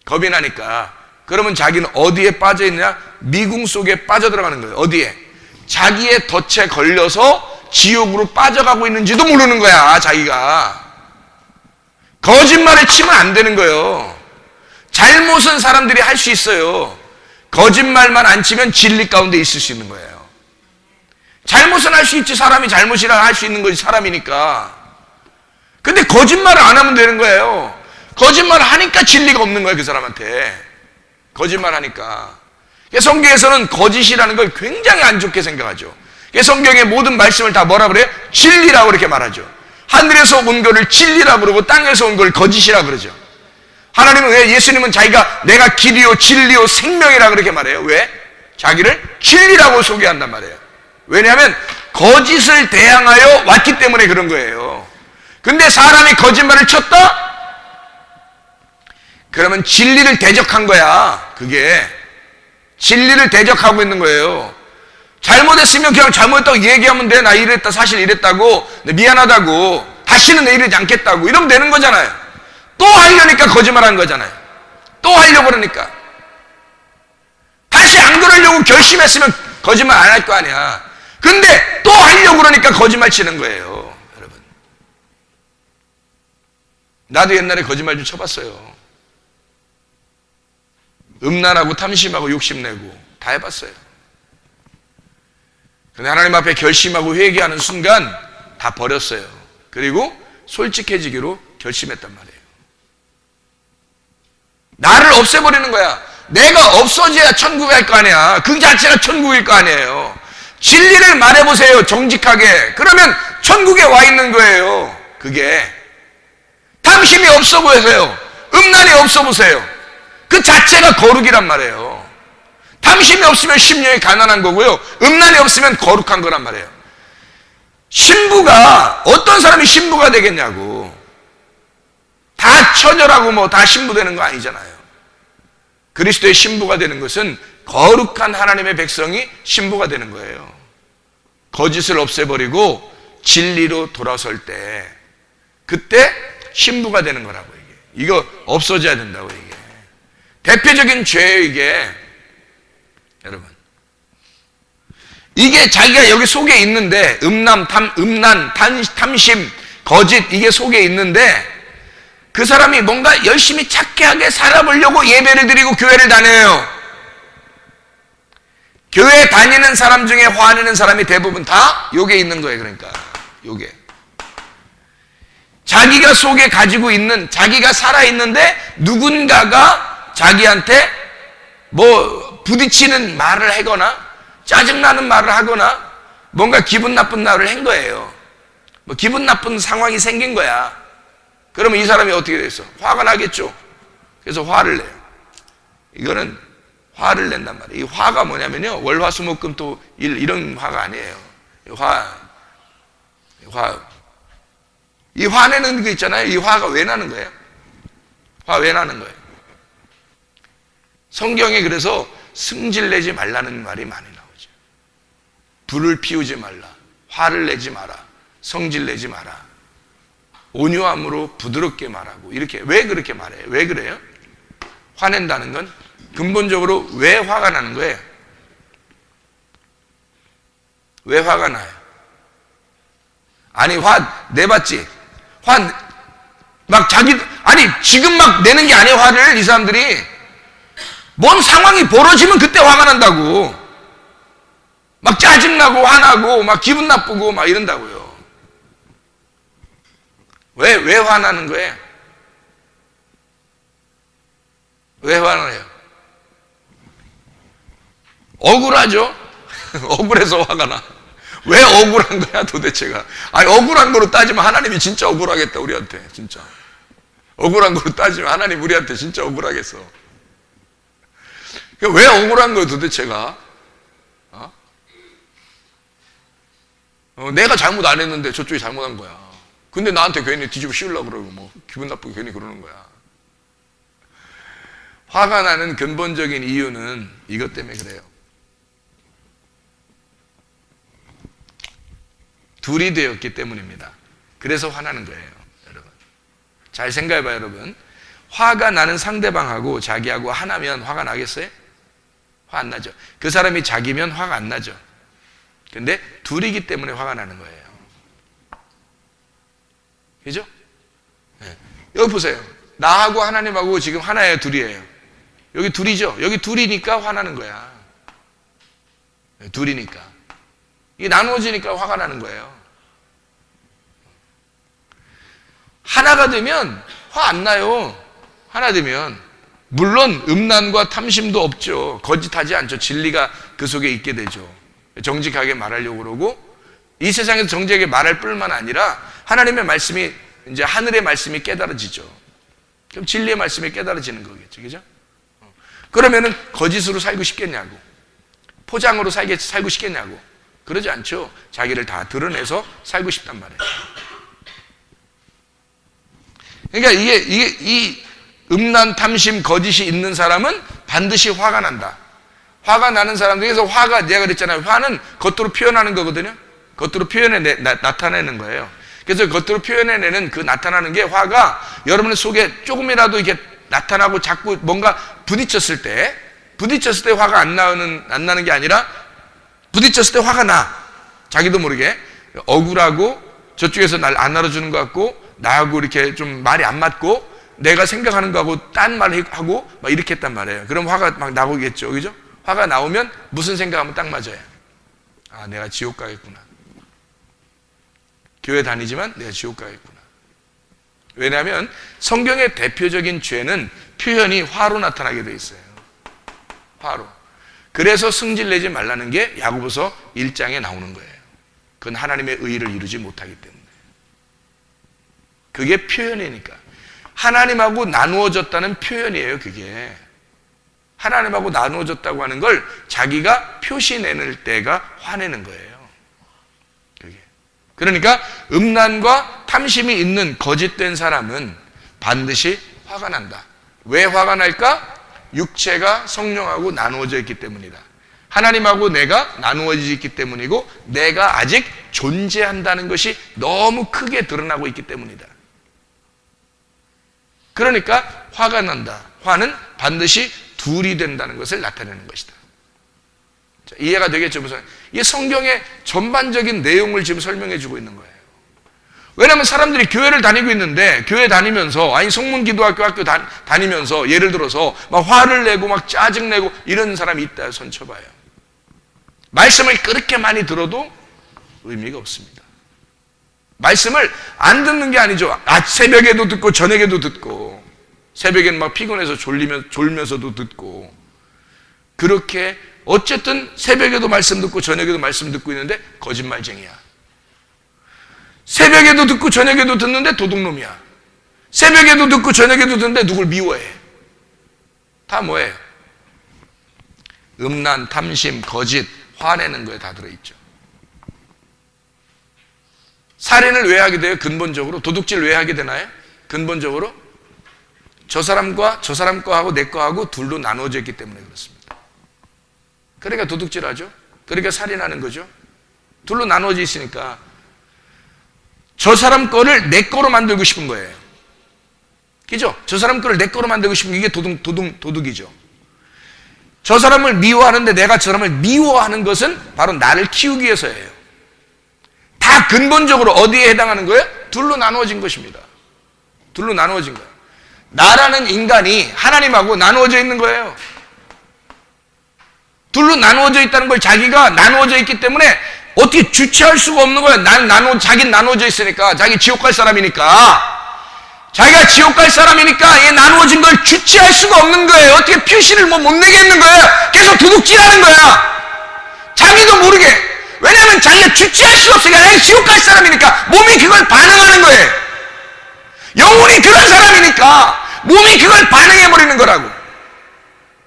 겁이 나니까. 그러면 자기는 어디에 빠져 있느냐? 미궁 속에 빠져 들어가는 거예요. 어디에? 자기의 덫에 걸려서 지옥으로 빠져가고 있는지도 모르는 거야, 자기가. 거짓말을 치면 안 되는 거예요. 잘못은 사람들이 할 수 있어요. 거짓말만 안 치면 진리 가운데 있을 수 있는 거예요. 잘못은 할 수 있지. 사람이 잘못이라 할 수 있는 거지, 사람이니까. 근데 거짓말을 안 하면 되는 거예요. 거짓말을 하니까 진리가 없는 거예요, 그 사람한테. 거짓말 하니까. 성경에서는 거짓이라는 걸 굉장히 안 좋게 생각하죠. 성경의 모든 말씀을 다 뭐라 그래요? 진리라고 이렇게 말하죠. 하늘에서 온 거를 진리라고 그러고 땅에서 온 걸 거짓이라고 그러죠. 하나님은 왜? 예수님은 자기가 내가 길이요 진리요 생명이라고 그렇게 말해요. 왜? 자기를 진리라고 소개한단 말이에요. 왜냐하면 거짓을 대항하여 왔기 때문에 그런 거예요. 근데 사람이 거짓말을 쳤다? 그러면 진리를 대적한 거야. 그게 진리를 대적하고 있는 거예요. 잘못했으면 그냥 잘못했다고 얘기하면 돼. 나 이랬다, 사실 이랬다고, 미안하다고, 다시는 내 이러지 않겠다고, 이러면 되는 거잖아요. 또 하려니까 거짓말한 거잖아요. 또 하려고 그러니까. 다시 안 그러려고 결심했으면 거짓말 안 할 거 아니야. 근데 또 하려고 그러니까 거짓말 치는 거예요, 여러분. 나도 옛날에 거짓말 좀 쳐봤어요. 음란하고 탐심하고 욕심내고 다 해봤어요. 근데 하나님 앞에 결심하고 회개하는 순간 다 버렸어요. 그리고 솔직해지기로 결심했단 말이에요. 나를 없애버리는 거야. 내가 없어져야 천국에 갈 거 아니야. 그 자체가 천국일 거 아니에요. 진리를 말해보세요. 정직하게. 그러면 천국에 와 있는 거예요. 그게 탐심이 없어 보이세요. 음란이 없어 보세요. 그 자체가 거룩이란 말이에요. 탐심이 없으면 심령이 가난한 거고요. 음란이 없으면 거룩한 거란 말이에요. 신부가 어떤 사람이 신부가 되겠냐고. 다 처녀라고 뭐 다 신부 되는 거 아니잖아요. 그리스도의 신부가 되는 것은 거룩한 하나님의 백성이 신부가 되는 거예요. 거짓을 없애버리고 진리로 돌아설 때 그때 신부가 되는 거라고. 이거 없어져야 된다고. 이게 대표적인 죄예요. 이게 여러분, 이게 자기가 여기 속에 있는데 음란, 탐심, 거짓 이게 속에 있는데 그 사람이 뭔가 열심히 착하게 살아보려고 예배를 드리고 교회를 다녀요. 교회 다니는 사람 중에 화내는 사람이 대부분 다 요게 있는 거예요. 그러니까 요게 자기가 속에 가지고 있는, 자기가 살아있는데 누군가가 자기한테 뭐 부딪히는 말을 하거나 짜증나는 말을 하거나 뭔가 기분 나쁜 말을 한 거예요. 뭐 기분 나쁜 상황이 생긴 거야. 그러면 이 사람이 어떻게 됐어? 화가 나겠죠. 그래서 화를 내요. 이거는 화를 낸단 말이에요. 이 화가 뭐냐면요, 월화수목금토 이런 화가 아니에요. 이 화내는 거 있잖아요. 이 화가 왜 나는 거예요? 화 왜 나는 거예요? 성경에 그래서 승질내지 말라는 말이 많이 나오죠. 불을 피우지 말라, 화를 내지 마라, 성질내지 마라, 온유함으로 부드럽게 말하고. 이렇게 왜 그렇게 말해요? 왜 그래요? 화낸다는 건 근본적으로 왜 화가 나는 거예요? 왜 화가 나요? 아니 화 내봤지? 아니 지금 막 내는 게 아니에요. 화를 이 사람들이 뭔 상황이 벌어지면 그때 화가 난다고. 막 짜증나고 화나고 막 기분 나쁘고 막 이런다고요. 왜 화나는 거예요? 왜 화나요? 억울하죠? 억울해서 화가 나. 왜 억울한 거야 도대체가? 아니 억울한 거로 따지면 하나님이 진짜 억울하겠다 우리한테. 진짜 억울한 거로 따지면 하나님 우리한테 진짜 억울하겠어. 왜 억울한 거야 도대체가? 내가 잘못 안 했는데 저쪽이 잘못한 거야. 근데 나한테 괜히 뒤집어 씌우려고 그러고 뭐 기분 나쁘게 괜히 그러는 거야. 화가 나는 근본적인 이유는 이것 때문에 그래요. 둘이 되었기 때문입니다. 그래서 화나는 거예요. 여러분 잘 생각해봐요. 여러분 화가 나는 상대방하고 자기하고 하나면 화가 나겠어요? 화 안 나죠. 그 사람이 자기면 화가 안 나죠. 근데 둘이기 때문에 화가 나는 거예요. 그죠? 네. 여기 보세요. 나하고 하나님하고 지금 하나예요, 둘이에요? 여기 둘이죠. 여기 둘이니까 화나는 거야. 네, 둘이니까. 이게 나누어지니까 화가 나는 거예요. 하나가 되면 화 안 나요. 하나 되면. 물론 음란과 탐심도 없죠. 거짓하지 않죠. 진리가 그 속에 있게 되죠. 정직하게 말하려고 그러고 이 세상에서 정직하게 말할 뿐만 아니라 하나님의 말씀이 이제 하늘의 말씀이 깨달아지죠. 그럼 진리의 말씀이 깨달아지는 거겠죠. 그죠? 그러면은 거짓으로 살고 싶겠냐고. 포장으로 살고 싶겠냐고. 그러지 않죠. 자기를 다 드러내서 살고 싶단 말이에요. 그러니까 이 음란, 탐심, 거짓이 있는 사람은 반드시 화가 난다. 화가 나는 사람 중에서 화가, 내가 그랬잖아요. 화는 겉으로 표현하는 거거든요. 겉으로 나타내는 거예요. 그래서 겉으로 표현해내는 그 나타나는 게 화가 여러분의 속에 조금이라도 이렇게 나타나고 자꾸 뭔가 부딪혔을 때 화가 안 나는 게 아니라 부딪혔을 때 화가 나. 자기도 모르게 억울하고 저쪽에서 날 안 알아주는 것 같고 나하고 이렇게 좀 말이 안 맞고 내가 생각하는 거하고 딴 말 하고 막 이렇게 했단 말이에요. 그럼 화가 막 나오겠죠. 그죠? 화가 나오면 무슨 생각하면 딱 맞아요. 아, 내가 지옥 가겠구나. 교회 다니지만 내가 지옥 가겠구나. 왜냐하면 성경의 대표적인 죄는 표현이 화로 나타나게 돼 있어요. 화로. 그래서 승질내지 말라는 게 야고보서 1장에 나오는 거예요. 그건 하나님의 의의를 이루지 못하기 때문에. 그게 표현이니까. 하나님하고 나누어졌다는 표현이에요. 그게 하나님하고 나누어졌다고 하는 걸 자기가 표시내는 때가 화내는 거예요. 그게. 그러니까 음란과 탐심이 있는 거짓된 사람은 반드시 화가 난다. 왜 화가 날까? 육체가 성령하고 나누어져 있기 때문이다. 하나님하고 내가 나누어져 있기 때문이고 내가 아직 존재한다는 것이 너무 크게 드러나고 있기 때문이다. 그러니까 화가 난다. 화는 반드시 둘이 된다는 것을 나타내는 것이다. 자, 이해가 되겠죠? 무슨 이 성경의 전반적인 내용을 지금 설명해 주고 있는 거예요. 왜냐하면 사람들이 교회를 다니고 있는데 교회 다니면서 아니 성문기도학교 학교 다니면서 예를 들어서 막 화를 내고 막 짜증 내고 이런 사람이 있다 손쳐봐요. 말씀을 그렇게 많이 들어도 의미가 없습니다. 말씀을 안 듣는 게 아니죠. 새벽에도 듣고 저녁에도 듣고 새벽에는 막 피곤해서 졸면서도 듣고 그렇게 어쨌든 새벽에도 말씀 듣고 저녁에도 말씀 듣고 있는데 거짓말쟁이야. 새벽에도 듣고 저녁에도 듣는데 도둑놈이야. 새벽에도 듣고 저녁에도 듣는데 누굴 미워해. 다 뭐예요? 음란, 탐심, 거짓, 화내는 거에 다 들어있죠. 살인을 왜 하게 돼요? 근본적으로. 도둑질 왜 하게 되나요? 근본적으로 저 사람과 저 사람 거하고 내 거하고 둘로 나눠져 있기 때문에 그렇습니다. 그러니까 도둑질하죠. 그러니까 살인하는 거죠. 둘로 나눠져 있으니까 저 사람 거를 내 거로 만들고 싶은 거예요. 그죠? 저 사람 거를 내 거로 만들고 싶은 게 이게 도둑이죠. 저 사람을 미워하는데 내가 저 사람을 미워하는 것은 바로 나를 키우기 위해서예요. 다 근본적으로 어디에 해당하는 거예요? 둘로 나누어진 것입니다. 둘로 나누어진 거예요. 나라는 인간이 하나님하고 나누어져 있는 거예요. 둘로 나누어져 있다는 걸 자기가 나누어져 있기 때문에 어떻게 주체할 수가 없는 거예요. 자기는 나누어져 있으니까. 자기 지옥 갈 사람이니까. 자기가 지옥 갈 사람이니까 이 나누어진 걸 주체할 수가 없는 거예요. 어떻게 표시를 못 내겠는 거예요. 계속 도둑질하는 거야. 자기도 모르게. 왜냐하면 자기가 주체할 수가 없으니까. 자기 지옥 갈 사람이니까 몸이 그걸 반응하는 거예요. 영혼이 그런 사람이니까 몸이 그걸 반응해버리는 거라고.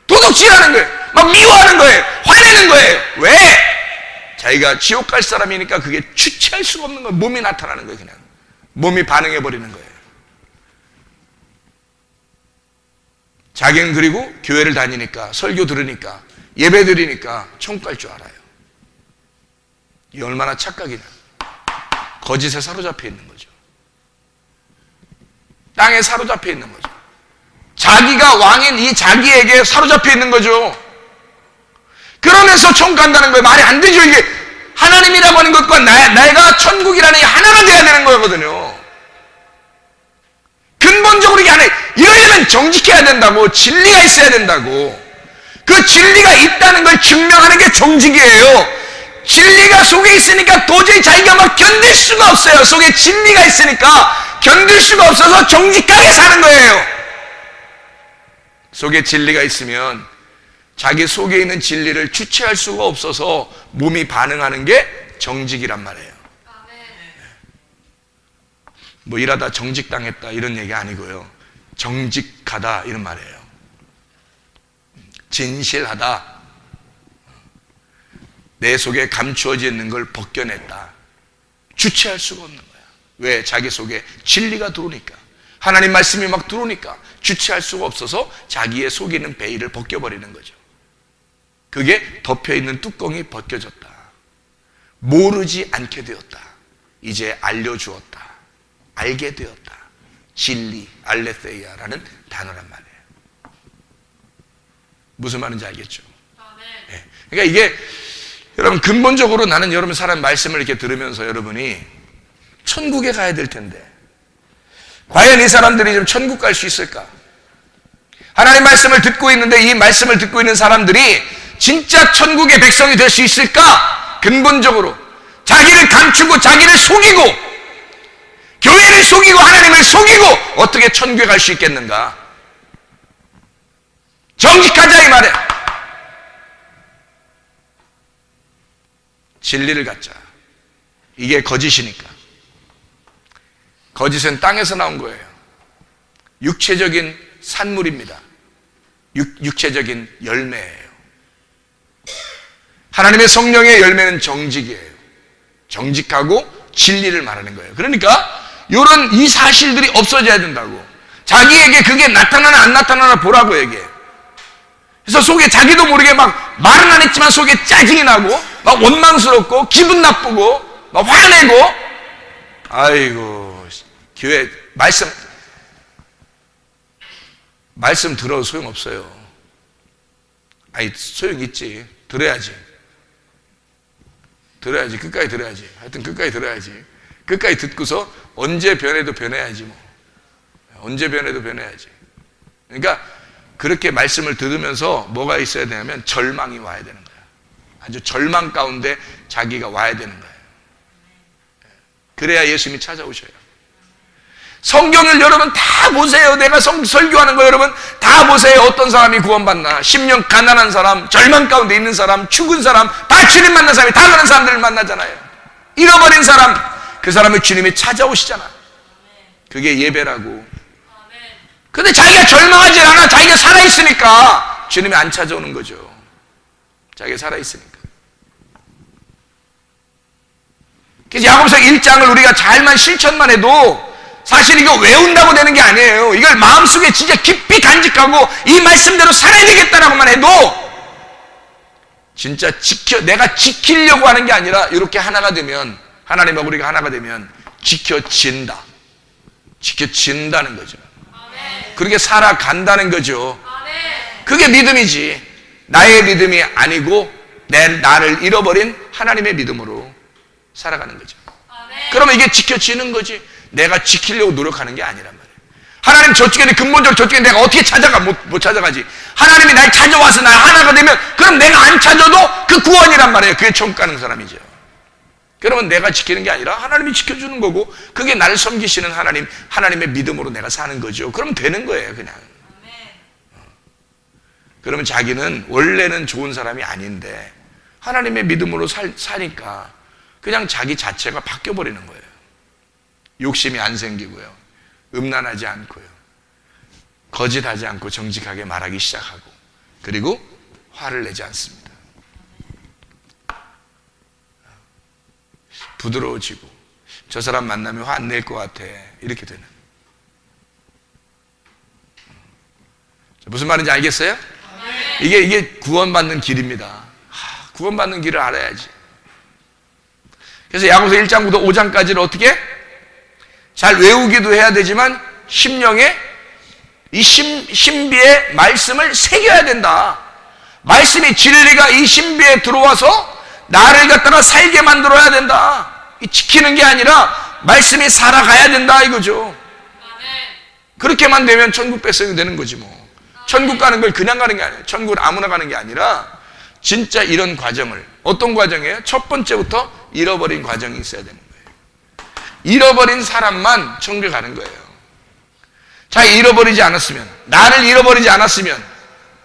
도둑질하는 거예요. 막 미워하는 거예요. 화내는 거예요. 왜? 자기가 지옥 갈 사람이니까 그게 주체할 수가 없는 거예요. 몸이 나타나는 거예요. 그냥 몸이 반응해버리는 거예요. 자기는 그리고 교회를 다니니까 설교 들으니까 예배 드리니까 천국 갈 줄 알아요. 이 얼마나 착각이냐. 거짓에 사로잡혀 있는 거죠. 땅에 사로잡혀 있는 거죠. 자기가 왕인 이 자기에게 사로잡혀 있는 거죠. 그러면서 천국 간다는 거예요. 말이 안 되죠. 이게 하나님이라고 하는 것과 내가 천국이라는 게 하나가 돼야 되는 거거든요. 근본적으로 이게 하나, 이러려면 정직해야 된다고. 진리가 있어야 된다고. 그 진리가 있다는 걸 증명하는 게 정직이에요. 진리가 속에 있으니까 도저히 자기가 막 견딜 수가 없어요. 속에 진리가 있으니까 견딜 수가 없어서 정직하게 사는 거예요. 속에 진리가 있으면 자기 속에 있는 진리를 주체할 수가 없어서 몸이 반응하는 게 정직이란 말이에요. 뭐 일하다 정직당했다 이런 얘기 아니고요. 정직하다 이런 말이에요. 진실하다. 내 속에 감추어져 있는 걸 벗겨냈다. 주체할 수가 없는 거야. 왜? 자기 속에 진리가 들어오니까. 하나님 말씀이 막 들어오니까 주체할 수가 없어서 자기의 속에 있는 베일을 벗겨버리는 거죠. 그게 덮여있는 뚜껑이 벗겨졌다. 모르지 않게 되었다. 이제 알려주었다. 알게 되었다. 진리, 알레세이아라는 단어란 말이에요. 무슨 말인지 알겠죠? 네. 그러니까 이게 여러분 근본적으로 나는 여러분 사람 말씀을 이렇게 들으면서 여러분이 천국에 가야 될 텐데 과연 이 사람들이 좀 천국 갈 수 있을까? 하나님 말씀을 듣고 있는데 이 말씀을 듣고 있는 사람들이 진짜 천국의 백성이 될 수 있을까? 근본적으로 자기를 감추고 자기를 속이고 교회를 속이고 하나님을 속이고 어떻게 천국에 갈 수 있겠는가? 정직하자 이 말이야. 진리를 갖자. 이게 거짓이니까. 거짓은 땅에서 나온 거예요. 육체적인 산물입니다. 육체적인 열매예요. 하나님의 성령의 열매는 정직이에요. 정직하고 진리를 말하는 거예요. 그러니까 이런 이 사실들이 없어져야 된다고. 자기에게 그게 나타나나 안 나타나나 보라고 얘기해요. 그래서 속에 자기도 모르게 막 말은 안 했지만 속에 짜증이 나고 막 원망스럽고 기분 나쁘고 막 화내고, 아이고 교회 말씀 들어도 소용없어요. 아니 소용있지. 들어야지. 끝까지 들어야지. 하여튼 끝까지 들어야지. 끝까지 듣고서 언제 변해도 변해야지 뭐. 언제 변해도 변해야지. 그러니까 그렇게 말씀을 들으면서 뭐가 있어야 되냐면 절망이 와야 되는 거야. 아주 절망 가운데 자기가 와야 되는 거예요. 그래야 예수님이 찾아오셔요. 성경을 여러분 다 보세요. 내가 설교하는 거 여러분 다 보세요. 어떤 사람이 구원받나? 10년 가난한 사람, 절망 가운데 있는 사람, 죽은 사람, 다 주님 만난 사람이 다 그런 사람들을 만나잖아요. 잃어버린 사람, 그 사람을 주님이 찾아오시잖아. 그게 예배라고. 근데 자기가 절망하지 않아. 자기가 살아있으니까 주님이 안 찾아오는 거죠. 자기가 살아있으니까. 그래서 야고보서 1장을 우리가 잘만 실천만 해도 사실 이거 외운다고 되는 게 아니에요. 이걸 마음속에 진짜 깊이 간직하고 이 말씀대로 살아야 되겠다라고만 해도 진짜 내가 지키려고 하는 게 아니라 이렇게 하나가 되면, 하나님하고 우리가 하나가 되면 지켜진다는 거죠. 그렇게 살아간다는 거죠. 그게 믿음이지. 나의 믿음이 아니고 나를 잃어버린 하나님의 믿음으로 살아가는 거죠. 그러면 이게 지켜지는 거지. 내가 지키려고 노력하는 게 아니란 말이에요. 하나님 저쪽에는 근본적으로 저쪽에 내가 어떻게 찾아가? 못 찾아가지. 하나님이 날 찾아와서 나 하나가 되면 그럼 내가 안 찾아도 그 구원이란 말이에요. 그게 천국 가는 사람이죠. 그러면 내가 지키는 게 아니라 하나님이 지켜주는 거고, 그게 나를 섬기시는 하나님의 믿음으로 내가 사는 거죠. 그럼 되는 거예요, 그냥. 그러면 자기는 원래는 좋은 사람이 아닌데 하나님의 믿음으로 사니까 그냥 자기 자체가 바뀌어버리는 거예요. 욕심이 안 생기고요. 음란하지 않고요. 거짓하지 않고 정직하게 말하기 시작하고, 그리고 화를 내지 않습니다. 부드러워지고, 저 사람 만나면 화 안 낼 것 같아. 이렇게 되는. 무슨 말인지 알겠어요? 이게 구원받는 길입니다. 구원받는 길을 알아야지. 그래서 야고보서 1장부터 5장까지를 어떻게? 잘 외우기도 해야 되지만 심령에 이 신비의 말씀을 새겨야 된다. 말씀이 진리가 이 신비에 들어와서 나를 갖다가 살게 만들어야 된다. 지키는 게 아니라 말씀이 살아가야 된다 이거죠. 그렇게만 되면 천국 백성이 되는 거지 뭐. 천국 가는 걸 그냥 가는 게 아니에요. 천국을 아무나 가는 게 아니라 진짜 이런 과정을, 어떤 과정이에요? 첫 번째부터 잃어버린 과정이 있어야 되는 거예요. 잃어버린 사람만 천국에 가는 거예요. 자, 잃어버리지 않았으면, 나를 잃어버리지 않았으면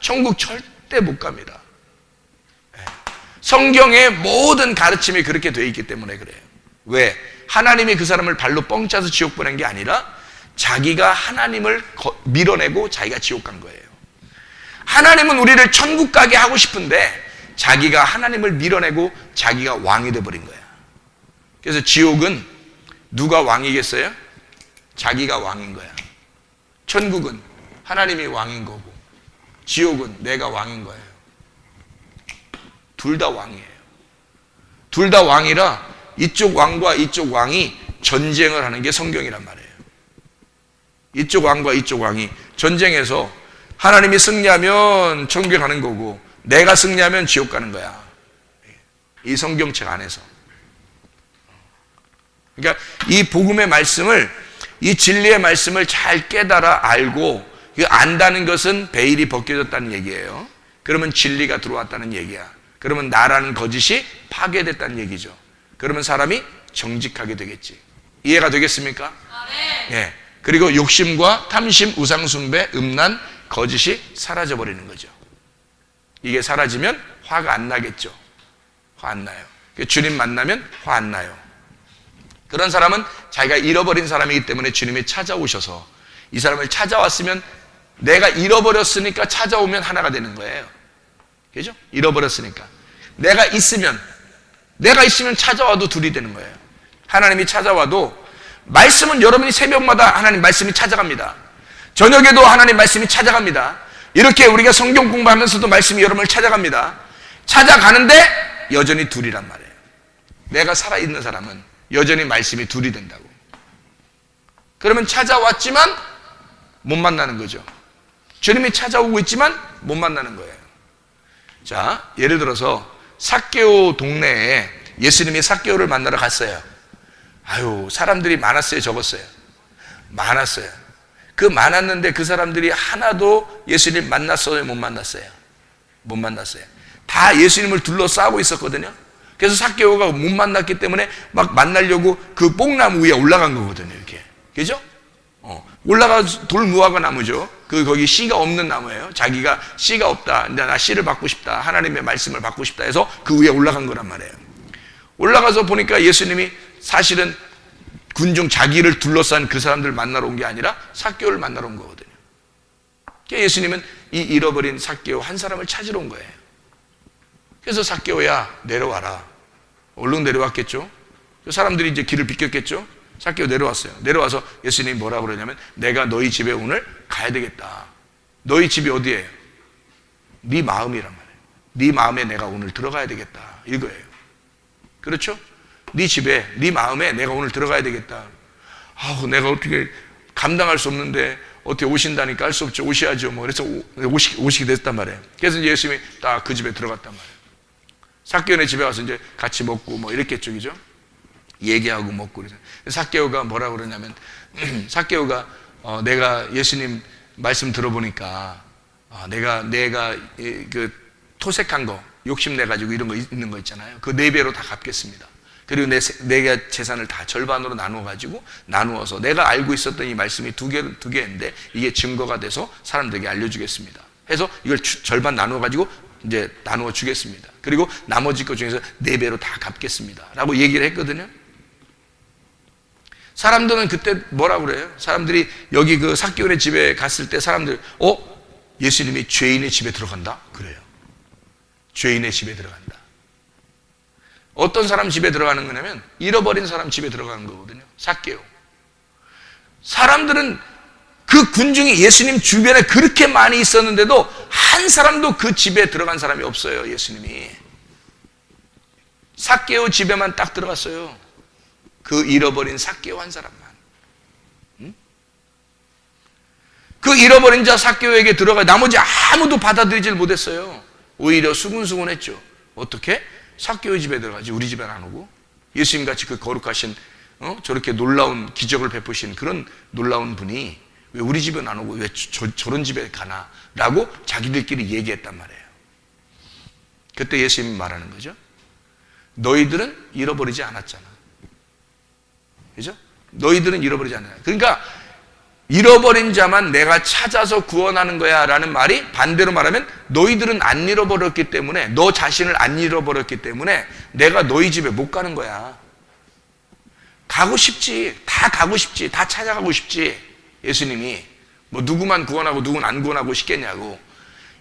천국 절대 못 갑니다. 성경의 모든 가르침이 그렇게 되어 있기 때문에 그래요. 왜? 하나님이 그 사람을 발로 뻥 차서 지옥 보낸 게 아니라 자기가 하나님을 밀어내고 자기가 지옥 간 거예요. 하나님은 우리를 천국 가게 하고 싶은데 자기가 하나님을 밀어내고 자기가 왕이 돼버린 거야. 그래서 지옥은 누가 왕이겠어요? 자기가 왕인 거야. 천국은 하나님이 왕인 거고, 지옥은 내가 왕인 거예요. 둘 다 왕이에요. 둘 다 왕이라 이쪽 왕과 이쪽 왕이 전쟁을 하는 게 성경이란 말이에요. 이쪽 왕과 이쪽 왕이 전쟁해서 하나님이 승리하면 천국에 가는 거고, 내가 승리하면 지옥 가는 거야. 이 성경책 안에서. 그러니까 이 복음의 말씀을 이 진리의 말씀을 잘 깨달아 알고, 안다는 것은 베일이 벗겨졌다는 얘기예요. 그러면 진리가 들어왔다는 얘기야. 그러면 나라는 거짓이 파괴됐다는 얘기죠. 그러면 사람이 정직하게 되겠지. 이해가 되겠습니까? 예. 그리고 욕심과 탐심, 우상숭배, 음란, 거짓이 사라져버리는 거죠. 이게 사라지면 화가 안 나겠죠. 화 안 나요. 주님 만나면 화 안 나요. 그런 사람은 자기가 잃어버린 사람이기 때문에 주님이 찾아오셔서, 이 사람을 찾아왔으면 내가 잃어버렸으니까 찾아오면 하나가 되는 거예요. 그죠? 잃어버렸으니까. 내가 있으면 찾아와도 둘이 되는 거예요. 하나님이 찾아와도, 말씀은 여러분이 새벽마다 하나님 말씀이 찾아갑니다. 저녁에도 하나님 말씀이 찾아갑니다. 이렇게 우리가 성경 공부하면서도 말씀이 여러분을 찾아갑니다. 찾아가는데 여전히 둘이란 말이에요. 내가 살아있는 사람은 여전히 말씀이 둘이 된다고. 그러면 찾아왔지만 못 만나는 거죠. 주님이 찾아오고 있지만 못 만나는 거예요. 자, 예를 들어서 삭개오 동네에 예수님이 삭개오를 만나러 갔어요. 아유, 사람들이 많았어요, 적었어요? 많았어요. 그 많았는데 그 사람들이 하나도 예수님 만났어요, 못 만났어요? 못 만났어요. 다 예수님을 둘러싸고 있었거든요. 그래서 삭개오가 못 만났기 때문에 막 만나려고 그 뽕나무 위에 올라간 거거든요, 이렇게. 그죠? 올라가 돌무화과 나무죠. 거기 씨가 없는 나무예요. 자기가 씨가 없다, 나 씨를 받고 싶다, 하나님의 말씀을 받고 싶다 해서 그 위에 올라간 거란 말이에요. 올라가서 보니까 예수님이 사실은 군중 자기를 둘러싼 그 사람들 만나러 온 게 아니라 삭개오를 만나러 온 거거든요. 그러니까 예수님은 이 잃어버린 삭개오 한 사람을 찾으러 온 거예요. 그래서 삭개오야, 내려와라. 얼른 내려왔겠죠. 사람들이 이제 길을 비켰겠죠. 삭개오 내려왔어요. 내려와서 예수님이 뭐라고 그러냐면, 내가 너희 집에 오늘 가야 되겠다. 너희 집이 어디예요? 네 마음이란 말이에요. 네 마음에 내가 오늘 들어가야 되겠다, 이거예요. 그렇죠? 네 집에, 네 마음에 내가 오늘 들어가야 되겠다. 아우, 내가 어떻게 감당할 수 없는데 어떻게 오신다니까 할 수 없죠. 오셔야죠. 뭐 그래서 오시게 됐단 말이에요. 그래서 이제 예수님이 딱 그 집에 들어갔단 말이에요. 삭개오네 집에 와서 이제 같이 먹고 뭐 이랬겠죠, 그죠? 얘기하고 먹고 그래서 삭개오가 뭐라 그러냐면, 삭개오가 내가 예수님 말씀 들어보니까 내가 그 토색한 거, 욕심내 가지고 이런 거 있는 거 있잖아요. 그 4배로 다 갚겠습니다. 그리고 내가 재산을 다 절반으로 나누어서 내가 알고 있었던 이 말씀이 두 개인데 이게 증거가 돼서 사람들에게 알려주겠습니다. 해서 이걸 절반 나누어 가지고 이제 나누어 주겠습니다. 그리고 나머지 것 중에서 4배로 다 갚겠습니다, 라고 얘기를 했거든요. 사람들은 그때 뭐라 그래요? 사람들이 여기 그 삭개오네 집에 갔을 때 사람들, 예수님이 죄인의 집에 들어간다? 그래요. 죄인의 집에 들어간다. 어떤 사람 집에 들어가는 거냐면 잃어버린 사람 집에 들어가는 거거든요. 삭개오. 사람들은 그 군중이 예수님 주변에 그렇게 많이 있었는데도 한 사람도 그 집에 들어간 사람이 없어요. 예수님이 삭개오 집에만 딱 들어갔어요. 그 잃어버린 삭개오 한 사람만. 그 잃어버린 자 삭개오에게 들어가 나머지 아무도 받아들이질 못했어요. 오히려 수군수군했죠. 어떻게? 삭개오 집에 들어가지 우리 집에 안 오고? 예수님같이 그 거룩하신 저렇게 놀라운 기적을 베푸신 그런 놀라운 분이 왜 우리 집에 안 오고 왜 저런 집에 가나? 라고 자기들끼리 얘기했단 말이에요. 그때 예수님이 말하는 거죠. 너희들은 잃어버리지 않았잖아. 그죠? 너희들은 잃어버리지 않았잖아. 그러니까 잃어버린 자만 내가 찾아서 구원하는 거야 라는 말이 반대로 말하면 너희들은 안 잃어버렸기 때문에, 너 자신을 안 잃어버렸기 때문에 내가 너희 집에 못 가는 거야. 가고 싶지. 다 가고 싶지. 다 찾아가고 싶지. 예수님이 뭐 누구만 구원하고 누구는 안 구원하고 싶겠냐고.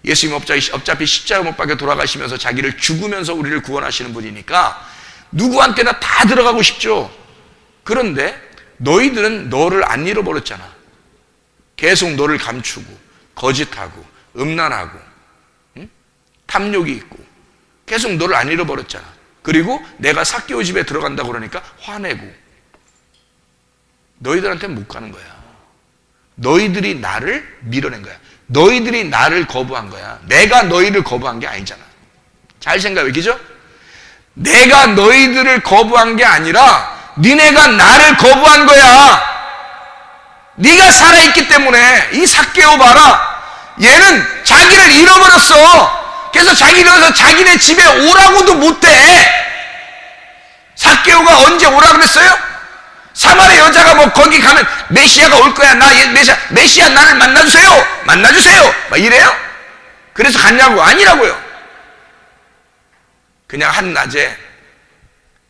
예수님 어차피 십자가 못 박혀 돌아가시면서 자기를 죽으면서 우리를 구원하시는 분이니까 누구한테나 다 들어가고 싶죠. 그런데 너희들은 너를 안 잃어버렸잖아. 계속 너를 감추고 거짓하고 음란하고 탐욕이 있고 계속 너를 안 잃어버렸잖아. 그리고 내가 삭개오 집에 들어간다고 그러니까 화내고 너희들한테는 못 가는 거야. 너희들이 나를 밀어낸 거야. 너희들이 나를 거부한 거야. 내가 너희를 거부한 게 아니잖아. 잘 생각해, 그죠? 내가 너희들을 거부한 게 아니라 니네가 나를 거부한 거야. 네가 살아있기 때문에. 이 삭개오 봐라, 얘는 자기를 잃어버렸어. 그래서 자기를 자기네 집에 오라고도 못해. 삭개오가 언제 오라 그랬어요? 사마리아 여자가 뭐 거기 가면 메시아가 올 거야, 나 메시아 나를 만나주세요 막 이래요? 그래서 갔냐고? 아니라고요. 그냥 한낮에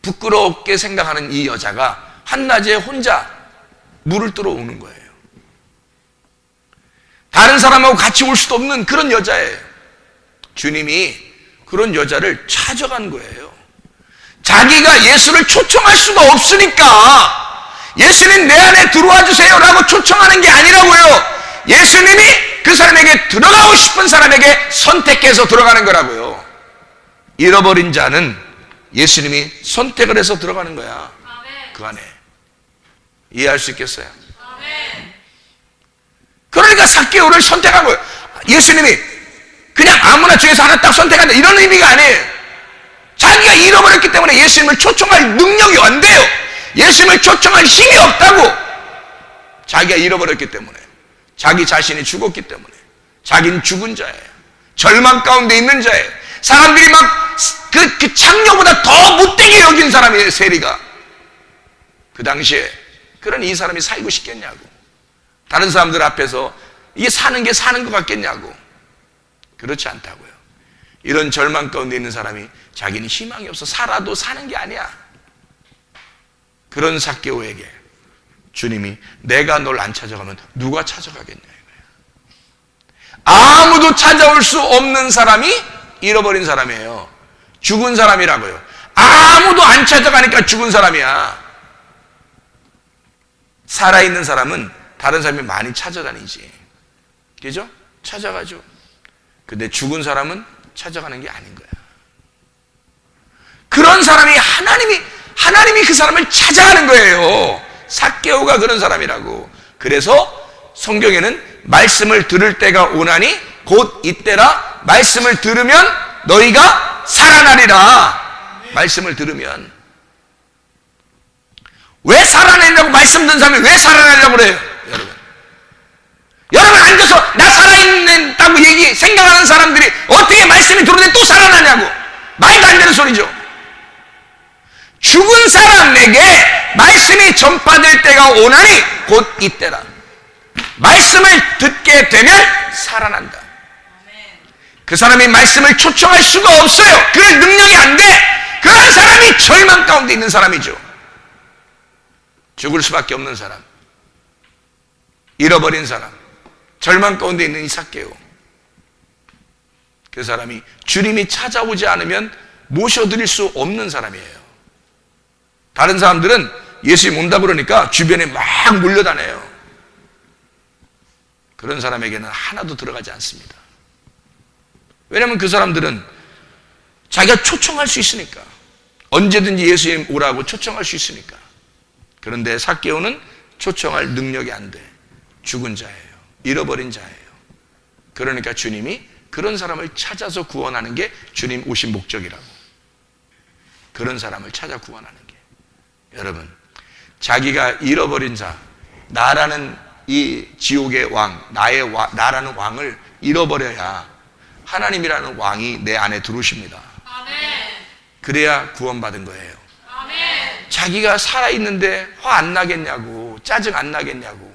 부끄럽게 생각하는 이 여자가 한낮에 혼자 물을 뜨러 오는 거예요. 다른 사람하고 같이 올 수도 없는 그런 여자예요. 주님이 그런 여자를 찾아간 거예요. 자기가 예수를 초청할 수가 없으니까 예수님 내 안에 들어와 주세요 라고 초청하는 게 아니라고요. 예수님이 그 사람에게, 들어가고 싶은 사람에게 선택해서 들어가는 거라고요. 잃어버린 자는 예수님이 선택을 해서 들어가는 거야. 그 안에. 이해할 수 있겠어요? 그러니까 삭개오를 선택한 거예요. 예수님이 그냥 아무나 중에서 하나 딱 선택한다 이런 의미가 아니에요. 자기가 잃어버렸기 때문에 예수님을 초청할 능력이 안 돼요. 예수님을 초청할 힘이 없다고. 자기가 잃어버렸기 때문에, 자기 자신이 죽었기 때문에. 자기는 죽은 자예요. 절망 가운데 있는 자예요. 사람들이 막 그 창녀보다 더 못되게 여긴 사람이에요. 세리가. 그 당시에 그런 이 사람이 살고 싶겠냐고. 다른 사람들 앞에서 이게 사는 게 사는 것 같겠냐고. 그렇지 않다고요. 이런 절망 가운데 있는 사람이 자기는 희망이 없어 살아도 사는 게 아니야. 그런 삭개오에게 주님이 내가 널 안 찾아가면 누가 찾아가겠냐 이거야. 아무도 찾아올 수 없는 사람이 잃어버린 사람이에요. 죽은 사람이라고요. 아무도 안 찾아가니까 죽은 사람이야. 살아있는 사람은 다른 사람이 많이 찾아다니지. 그죠? 찾아가죠. 근데 죽은 사람은 찾아가는 게 아닌 거야. 그런 사람이 하나님이 그 사람을 찾아가는 거예요. 삭개오가 그런 사람이라고. 그래서 성경에는 말씀을 들을 때가 오나니 곧 이때라. 말씀을 들으면 너희가 살아나리라. 말씀을 들으면. 왜 살아내려고, 말씀 듣는 사람이 왜 살아내려고 그래요? 여러분 앉아서 나 살아있다고 생각하는 사람들이 어떻게 말씀이 들어오는데 또 살아나냐고. 말도 안 되는 소리죠. 죽은 사람에게 말씀이 전파될 때가 오나니 곧 이때라. 말씀을 듣게 되면 살아난다. 그 사람이 말씀을 초청할 수가 없어요. 그 능력이 안 돼. 그런 사람이 절망 가운데 있는 사람이죠. 죽을 수밖에 없는 사람, 잃어버린 사람, 절망 가운데 있는 이 삭개오. 그 사람이 주님이 찾아오지 않으면 모셔드릴 수 없는 사람이에요. 다른 사람들은 예수님 온다 그러니까 주변에 막 몰려다녀요. 그런 사람에게는 하나도 들어가지 않습니다. 왜냐하면 그 사람들은 자기가 초청할 수 있으니까. 언제든지 예수님 오라고 초청할 수 있으니까. 그런데 삭개오는 초청할 능력이 안 돼. 죽은 자예요. 잃어버린 자예요. 그러니까 주님이 그런 사람을 찾아서 구원하는 게 주님 오신 목적이라고. 그런 사람을 찾아 구원하는 게. 여러분, 자기가 잃어버린 자, 나라는 이 지옥의 왕, 나라는 왕을 잃어버려야 하나님이라는 왕이 내 안에 들어오십니다. 그래야 구원받은 거예요. 자기가 살아있는데 화 안 나겠냐고, 짜증 안 나겠냐고,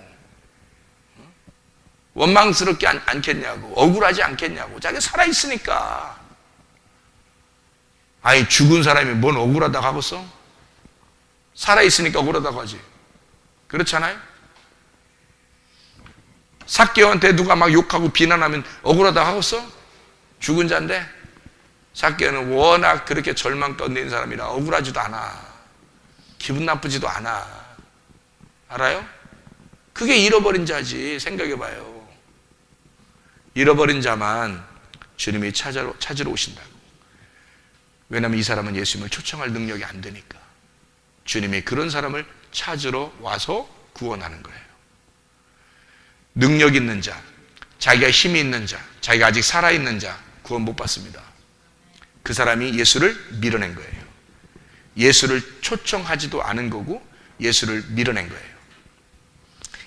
원망스럽지 않겠냐고, 억울하지 않겠냐고. 자기가 살아있으니까. 아니, 죽은 사람이 뭔 억울하다고 하겠어? 살아있으니까 억울하다고 하지. 그렇잖아요? 삭개오한테 누가 막 욕하고 비난하면 억울하다고 하겠어? 죽은 자인데. 삭개오는 워낙 그렇게 절망 가운데 있는 사람이라 억울하지도 않아. 기분 나쁘지도 않아. 알아요? 그게 잃어버린 자지. 생각해봐요. 잃어버린 자만 주님이 찾으러 오신다고. 왜냐하면 이 사람은 예수님을 초청할 능력이 안 되니까. 주님이 그런 사람을 찾으러 와서 구원하는 거예요. 능력 있는 자, 자기가 힘이 있는 자, 자기가 아직 살아있는 자 구원 못 받습니다. 그 사람이 예수를 밀어낸 거예요. 예수를 초청하지도 않은 거고 예수를 밀어낸 거예요.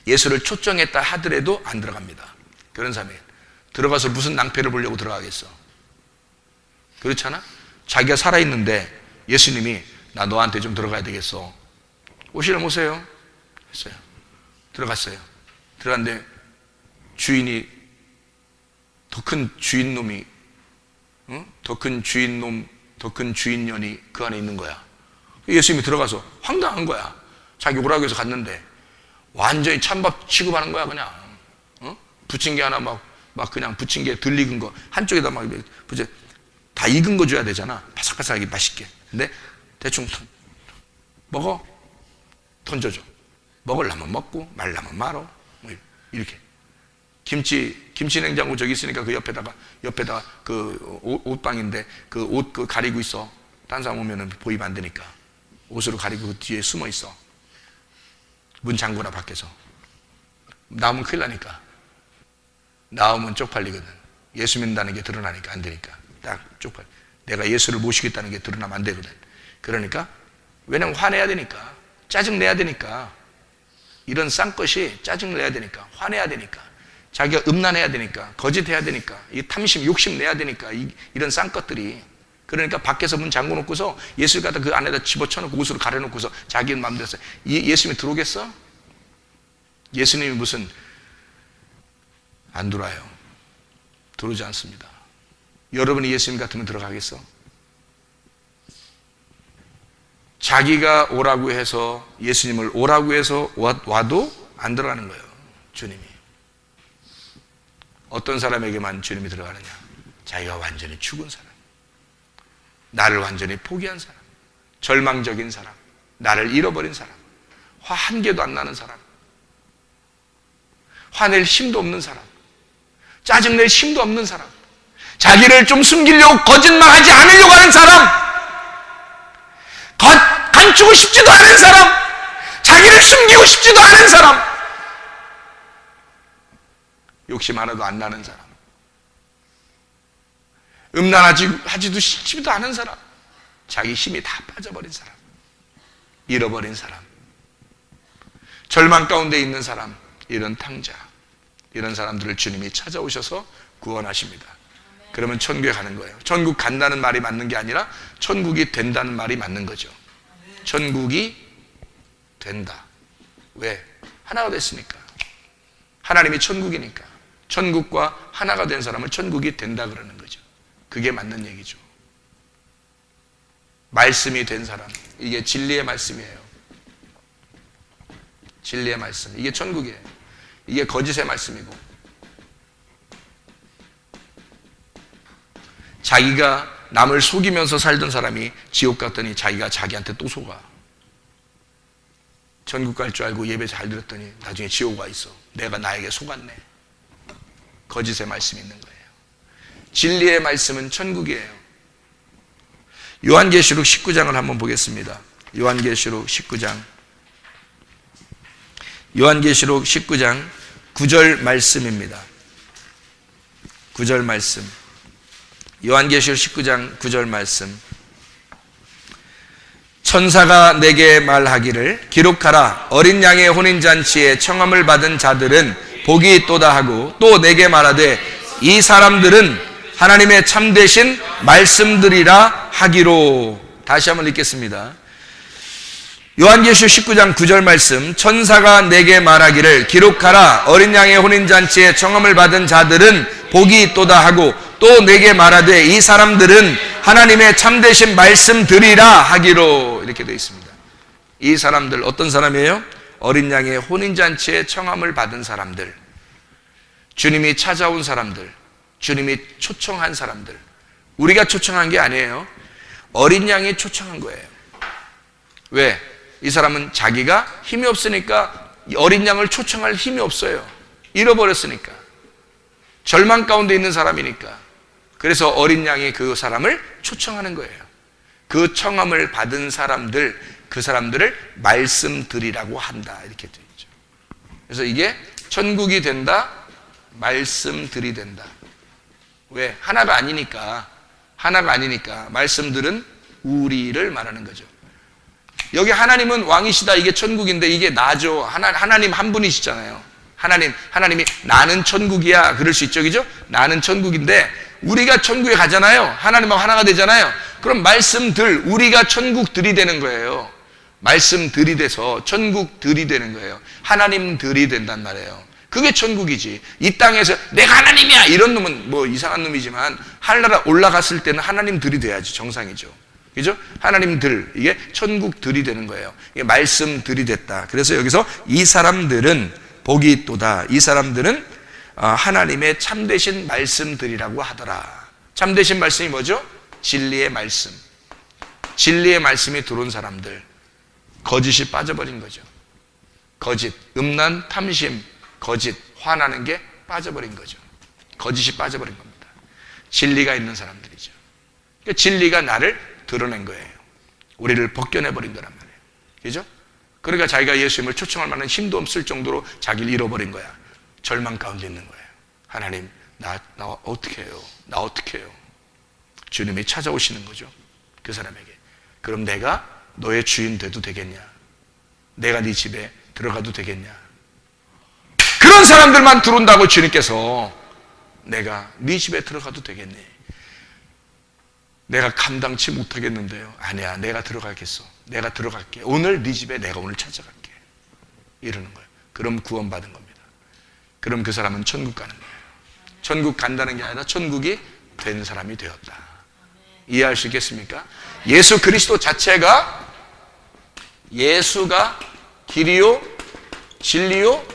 예수를 초청했다 하더라도 안 들어갑니다. 그런 사람이 들어가서 무슨 낭패를 보려고 들어가겠어? 그렇잖아? 자기가 살아있는데 예수님이 나 너한테 좀 들어가야 되겠어. 오시려면 오세요. 했어요. 들어갔어요. 들어갔는데 주인이 더 큰 주인놈이 더 큰 주인놈, 더 큰 주인년이 그 안에 있는 거야. 예수님이 들어가서 황당한 거야. 자기 오라고 해서 갔는데 완전히 찬밥 취급하는 거야. 그냥 부침개 하나 막 그냥 부침개 덜 익은 거 한쪽에다 막 부채 다 익은 거 줘야 되잖아. 바삭바삭하게 맛있게. 근데 대충 먹어 던져줘. 먹으려면 먹고 말라면 말어. 뭐 이렇게 김치 냉장고 저기 있으니까 그 옆에다가 그 옷방인데 그 옷 그 가리고 있어. 딴 사람 오면은 보이면 안 되니까 옷으로 가리고 그 뒤에 숨어 있어. 문 잠그나 밖에서. 나오면 큰일 나니까. 나오면 쪽팔리거든. 예수 믿는다는 게 드러나니까 안 되니까. 딱 쪽팔려. 내가 예수를 모시겠다는 게 드러나면 안 되거든. 그러니까 왜냐면 화내야 되니까. 짜증 내야 되니까. 이런 싼것이 짜증 내야 되니까. 화내야 되니까. 자기가 음란해야 되니까. 거짓해야 되니까. 이 탐심, 욕심 내야 되니까. 이런 싼것들이. 그러니까 밖에서 문 잠궈 놓고서 예수를 갖다 그 안에다 집어쳐놓고 옷으로 가려놓고서 자기 마음대로 예수님이 들어오겠어? 예수님이 무슨 안 들어와요. 들어오지 않습니다. 여러분이 예수님 같으면 들어가겠어? 자기가 오라고 해서 예수님을 오라고 해서 와도 안 들어가는 거예요. 주님이. 어떤 사람에게만 주님이 들어가느냐? 자기가 완전히 죽은 사람, 나를 완전히 포기한 사람, 절망적인 사람, 나를 잃어버린 사람, 화 한 개도 안 나는 사람, 화낼 힘도 없는 사람, 짜증낼 힘도 없는 사람, 자기를 좀 숨기려고 거짓말하지 않으려고 하는 사람, 감추고 싶지도 않은 사람, 자기를 숨기고 싶지도 않은 사람, 욕심 하나도 안 나는 사람, 음란하지도 싶지도 않은 사람, 자기 힘이 다 빠져버린 사람, 잃어버린 사람, 절망 가운데 있는 사람, 이런 탕자, 이런 사람들을 주님이 찾아오셔서 구원하십니다. 그러면 천국에 가는 거예요. 천국 간다는 말이 맞는 게 아니라 천국이 된다는 말이 맞는 거죠. 천국이 된다. 왜? 하나가 됐으니까. 하나님이 천국이니까. 천국과 하나가 된 사람은 천국이 된다 그러는 거죠. 그게 맞는 얘기죠. 말씀이 된 사람, 이게 진리의 말씀이에요. 진리의 말씀, 이게 천국이에요. 이게 거짓의 말씀이고, 자기가 남을 속이면서 살던 사람이 지옥 갔더니 자기가 자기한테 또 속아. 천국 갈 줄 알고 예배 잘 드렸더니 나중에 지옥 와 있어. 내가 나에게 속았네. 거짓의 말씀이 있는 거예요. 진리의 말씀은 천국이에요. 요한계시록 19장을 한번 보겠습니다. 요한계시록 19장 9절 말씀입니다. 9절 말씀. 요한계시록 19장 9절 말씀. 천사가 내게 말하기를 기록하라. 어린 양의 혼인잔치에 청함을 받은 자들은 복이 있도다 하고, 또 내게 말하되 이 사람들은 하나님의 참되신 말씀들이라 하기로. 다시 한번 읽겠습니다. 요한계시록 19장 9절 말씀. 천사가 내게 말하기를 기록하라. 어린 양의 혼인잔치에 청함을 받은 자들은 복이 있도다 하고, 또 내게 말하되 이 사람들은 하나님의 참되신 말씀들이라 하기로. 이렇게 되어 있습니다. 이 사람들 어떤 사람이에요? 어린 양의 혼인잔치에 청함을 받은 사람들, 주님이 찾아온 사람들, 주님이 초청한 사람들. 우리가 초청한 게 아니에요. 어린 양이 초청한 거예요. 왜? 이 사람은 자기가 힘이 없으니까 어린 양을 초청할 힘이 없어요. 잃어버렸으니까. 절망 가운데 있는 사람이니까. 그래서 어린 양이 그 사람을 초청하는 거예요. 그 청함을 받은 사람들, 그 사람들을 말씀드리라고 한다. 이렇게 되어 있죠. 그래서 이게 천국이 된다, 말씀들이 된다. 왜? 하나가 아니니까 말씀들은 우리를 말하는 거죠. 여기 하나님은 왕이시다, 이게 천국인데 이게 나죠. 하나님 한 분이시잖아요. 하나님이 나는 천국이야 그럴 수 있죠, 그죠? 나는 천국인데 우리가 천국에 가잖아요. 하나님하고 하나가 되잖아요. 그럼 말씀들, 우리가 천국들이 되는 거예요. 말씀들이 돼서 천국들이 되는 거예요. 하나님들이 된단 말이에요. 그게 천국이지. 이 땅에서 내가 하나님이야 이런 놈은 뭐 이상한 놈이지만 하늘나라 올라갔을 때는 하나님들이 돼야지 정상이죠. 그죠? 하나님들, 이게 천국들이 되는 거예요. 이게 말씀들이 됐다. 그래서 여기서 이 사람들은 복이 있도다. 이 사람들은 하나님의 참되신 말씀들이라고 하더라. 참되신 말씀이 뭐죠? 진리의 말씀. 진리의 말씀이 들어온 사람들, 거짓이 빠져버린 거죠. 거짓, 음란, 탐심, 거짓, 화나는 게 빠져버린 거죠. 거짓이 빠져버린 겁니다. 진리가 있는 사람들이죠. 그러니까 진리가 나를 드러낸 거예요. 우리를 벗겨내버린 거란 말이에요. 그죠? 그러니까 자기가 예수님을 초청할 만한 힘도 없을 정도로 자기를 잃어버린 거야. 절망 가운데 있는 거예요. 하나님, 나 어떻게 해요? 나 어떻게 해요? 주님이 찾아오시는 거죠. 그 사람에게. 그럼 내가 너의 주인 돼도 되겠냐? 내가 네 집에 들어가도 되겠냐? 그런 사람들만 들어온다고 주님께서 내가 네 집에 들어가도 되겠니? 내가 감당치 못하겠는데요. 아니야, 내가 들어가겠어. 내가 들어갈게. 오늘 네 집에 내가 오늘 찾아갈게. 이러는 거예요. 그럼 구원받은 겁니다. 그럼 그 사람은 천국 가는 거예요. 천국 간다는 게 아니라 천국이 된 사람이 되었다. 이해할 수 있겠습니까? 예수 그리스도 자체가, 예수가 길이요 진리요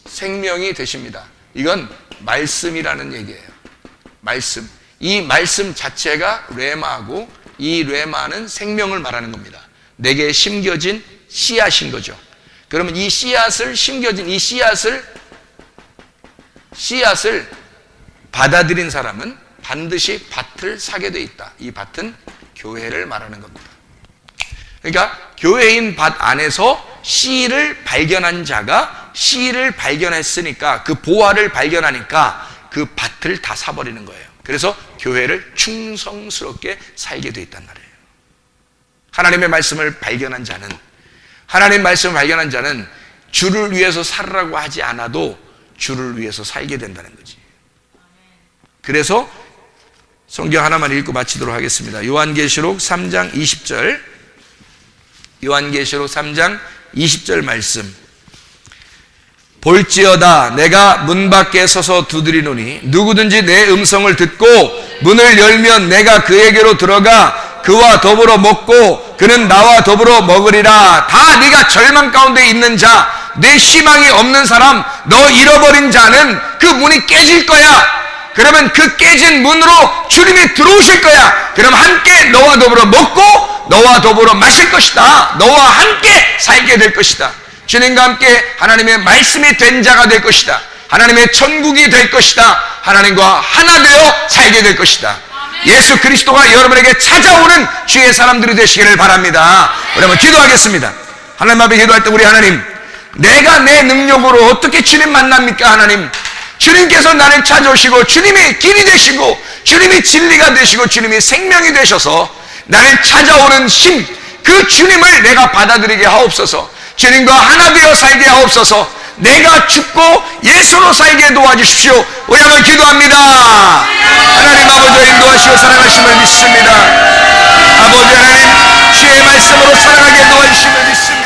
생명이 되십니다. 이건 말씀이라는 얘기예요. 말씀. 이 말씀 자체가 레마고, 이 레마는 생명을 말하는 겁니다. 내게 심겨진 씨앗인 거죠. 그러면 이 씨앗을, 심겨진 이 씨앗을 받아들인 사람은 반드시 밭을 사게 돼 있다. 이 밭은 교회를 말하는 겁니다. 그러니까 교회인 밭 안에서 씨를 발견한 자가, 씨를 발견했으니까, 그 보화를 발견하니까 그 밭을 다 사버리는 거예요. 그래서 교회를 충성스럽게 살게 돼 있단 말이에요. 하나님의 말씀을 발견한 자는, 하나님의 말씀을 발견한 자는 주를 위해서 살으라고 하지 않아도 주를 위해서 살게 된다는 거지. 그래서 성경 하나만 읽고 마치도록 하겠습니다. 요한계시록 3장 20절, 요한계시록 3장 20절 말씀. 볼지어다 내가 문 밖에 서서 두드리노니 누구든지 내 음성을 듣고 문을 열면 내가 그에게로 들어가 그와 더불어 먹고 그는 나와 더불어 먹으리라. 다 네가 절망 가운데 있는 자, 내 희망이 없는 사람, 너 잃어버린 자는 그 문이 깨질 거야. 그러면 그 깨진 문으로 주님이 들어오실 거야. 그럼 함께 너와 더불어 먹고 너와 더불어 마실 것이다. 너와 함께 살게 될 것이다. 주님과 함께 하나님의 말씀이 된 자가 될 것이다. 하나님의 천국이 될 것이다. 하나님과 하나 되어 살게 될 것이다. 예수 그리스도가 여러분에게 찾아오는 주의 사람들이 되시기를 바랍니다. 여러분 기도하겠습니다. 하나님 앞에 기도할 때 우리 하나님, 내가 내 능력으로 어떻게 주님 만납니까? 하나님, 주님께서 나를 찾아오시고 주님이 길이 되시고 주님이 진리가 되시고 주님이 생명이 되셔서 나를 찾아오는 힘, 그 주님을 내가 받아들이게 하옵소서. 주님과 하나 되어 살게 하옵소서. 내가 죽고 예수로 살게 도와주십시오. 우리 한번 기도합니다. 하나님 아버지와 인도하시고 사랑하심을 믿습니다. 아버지 하나님, 주의 말씀으로 살아가게 도와주심을 믿습니다.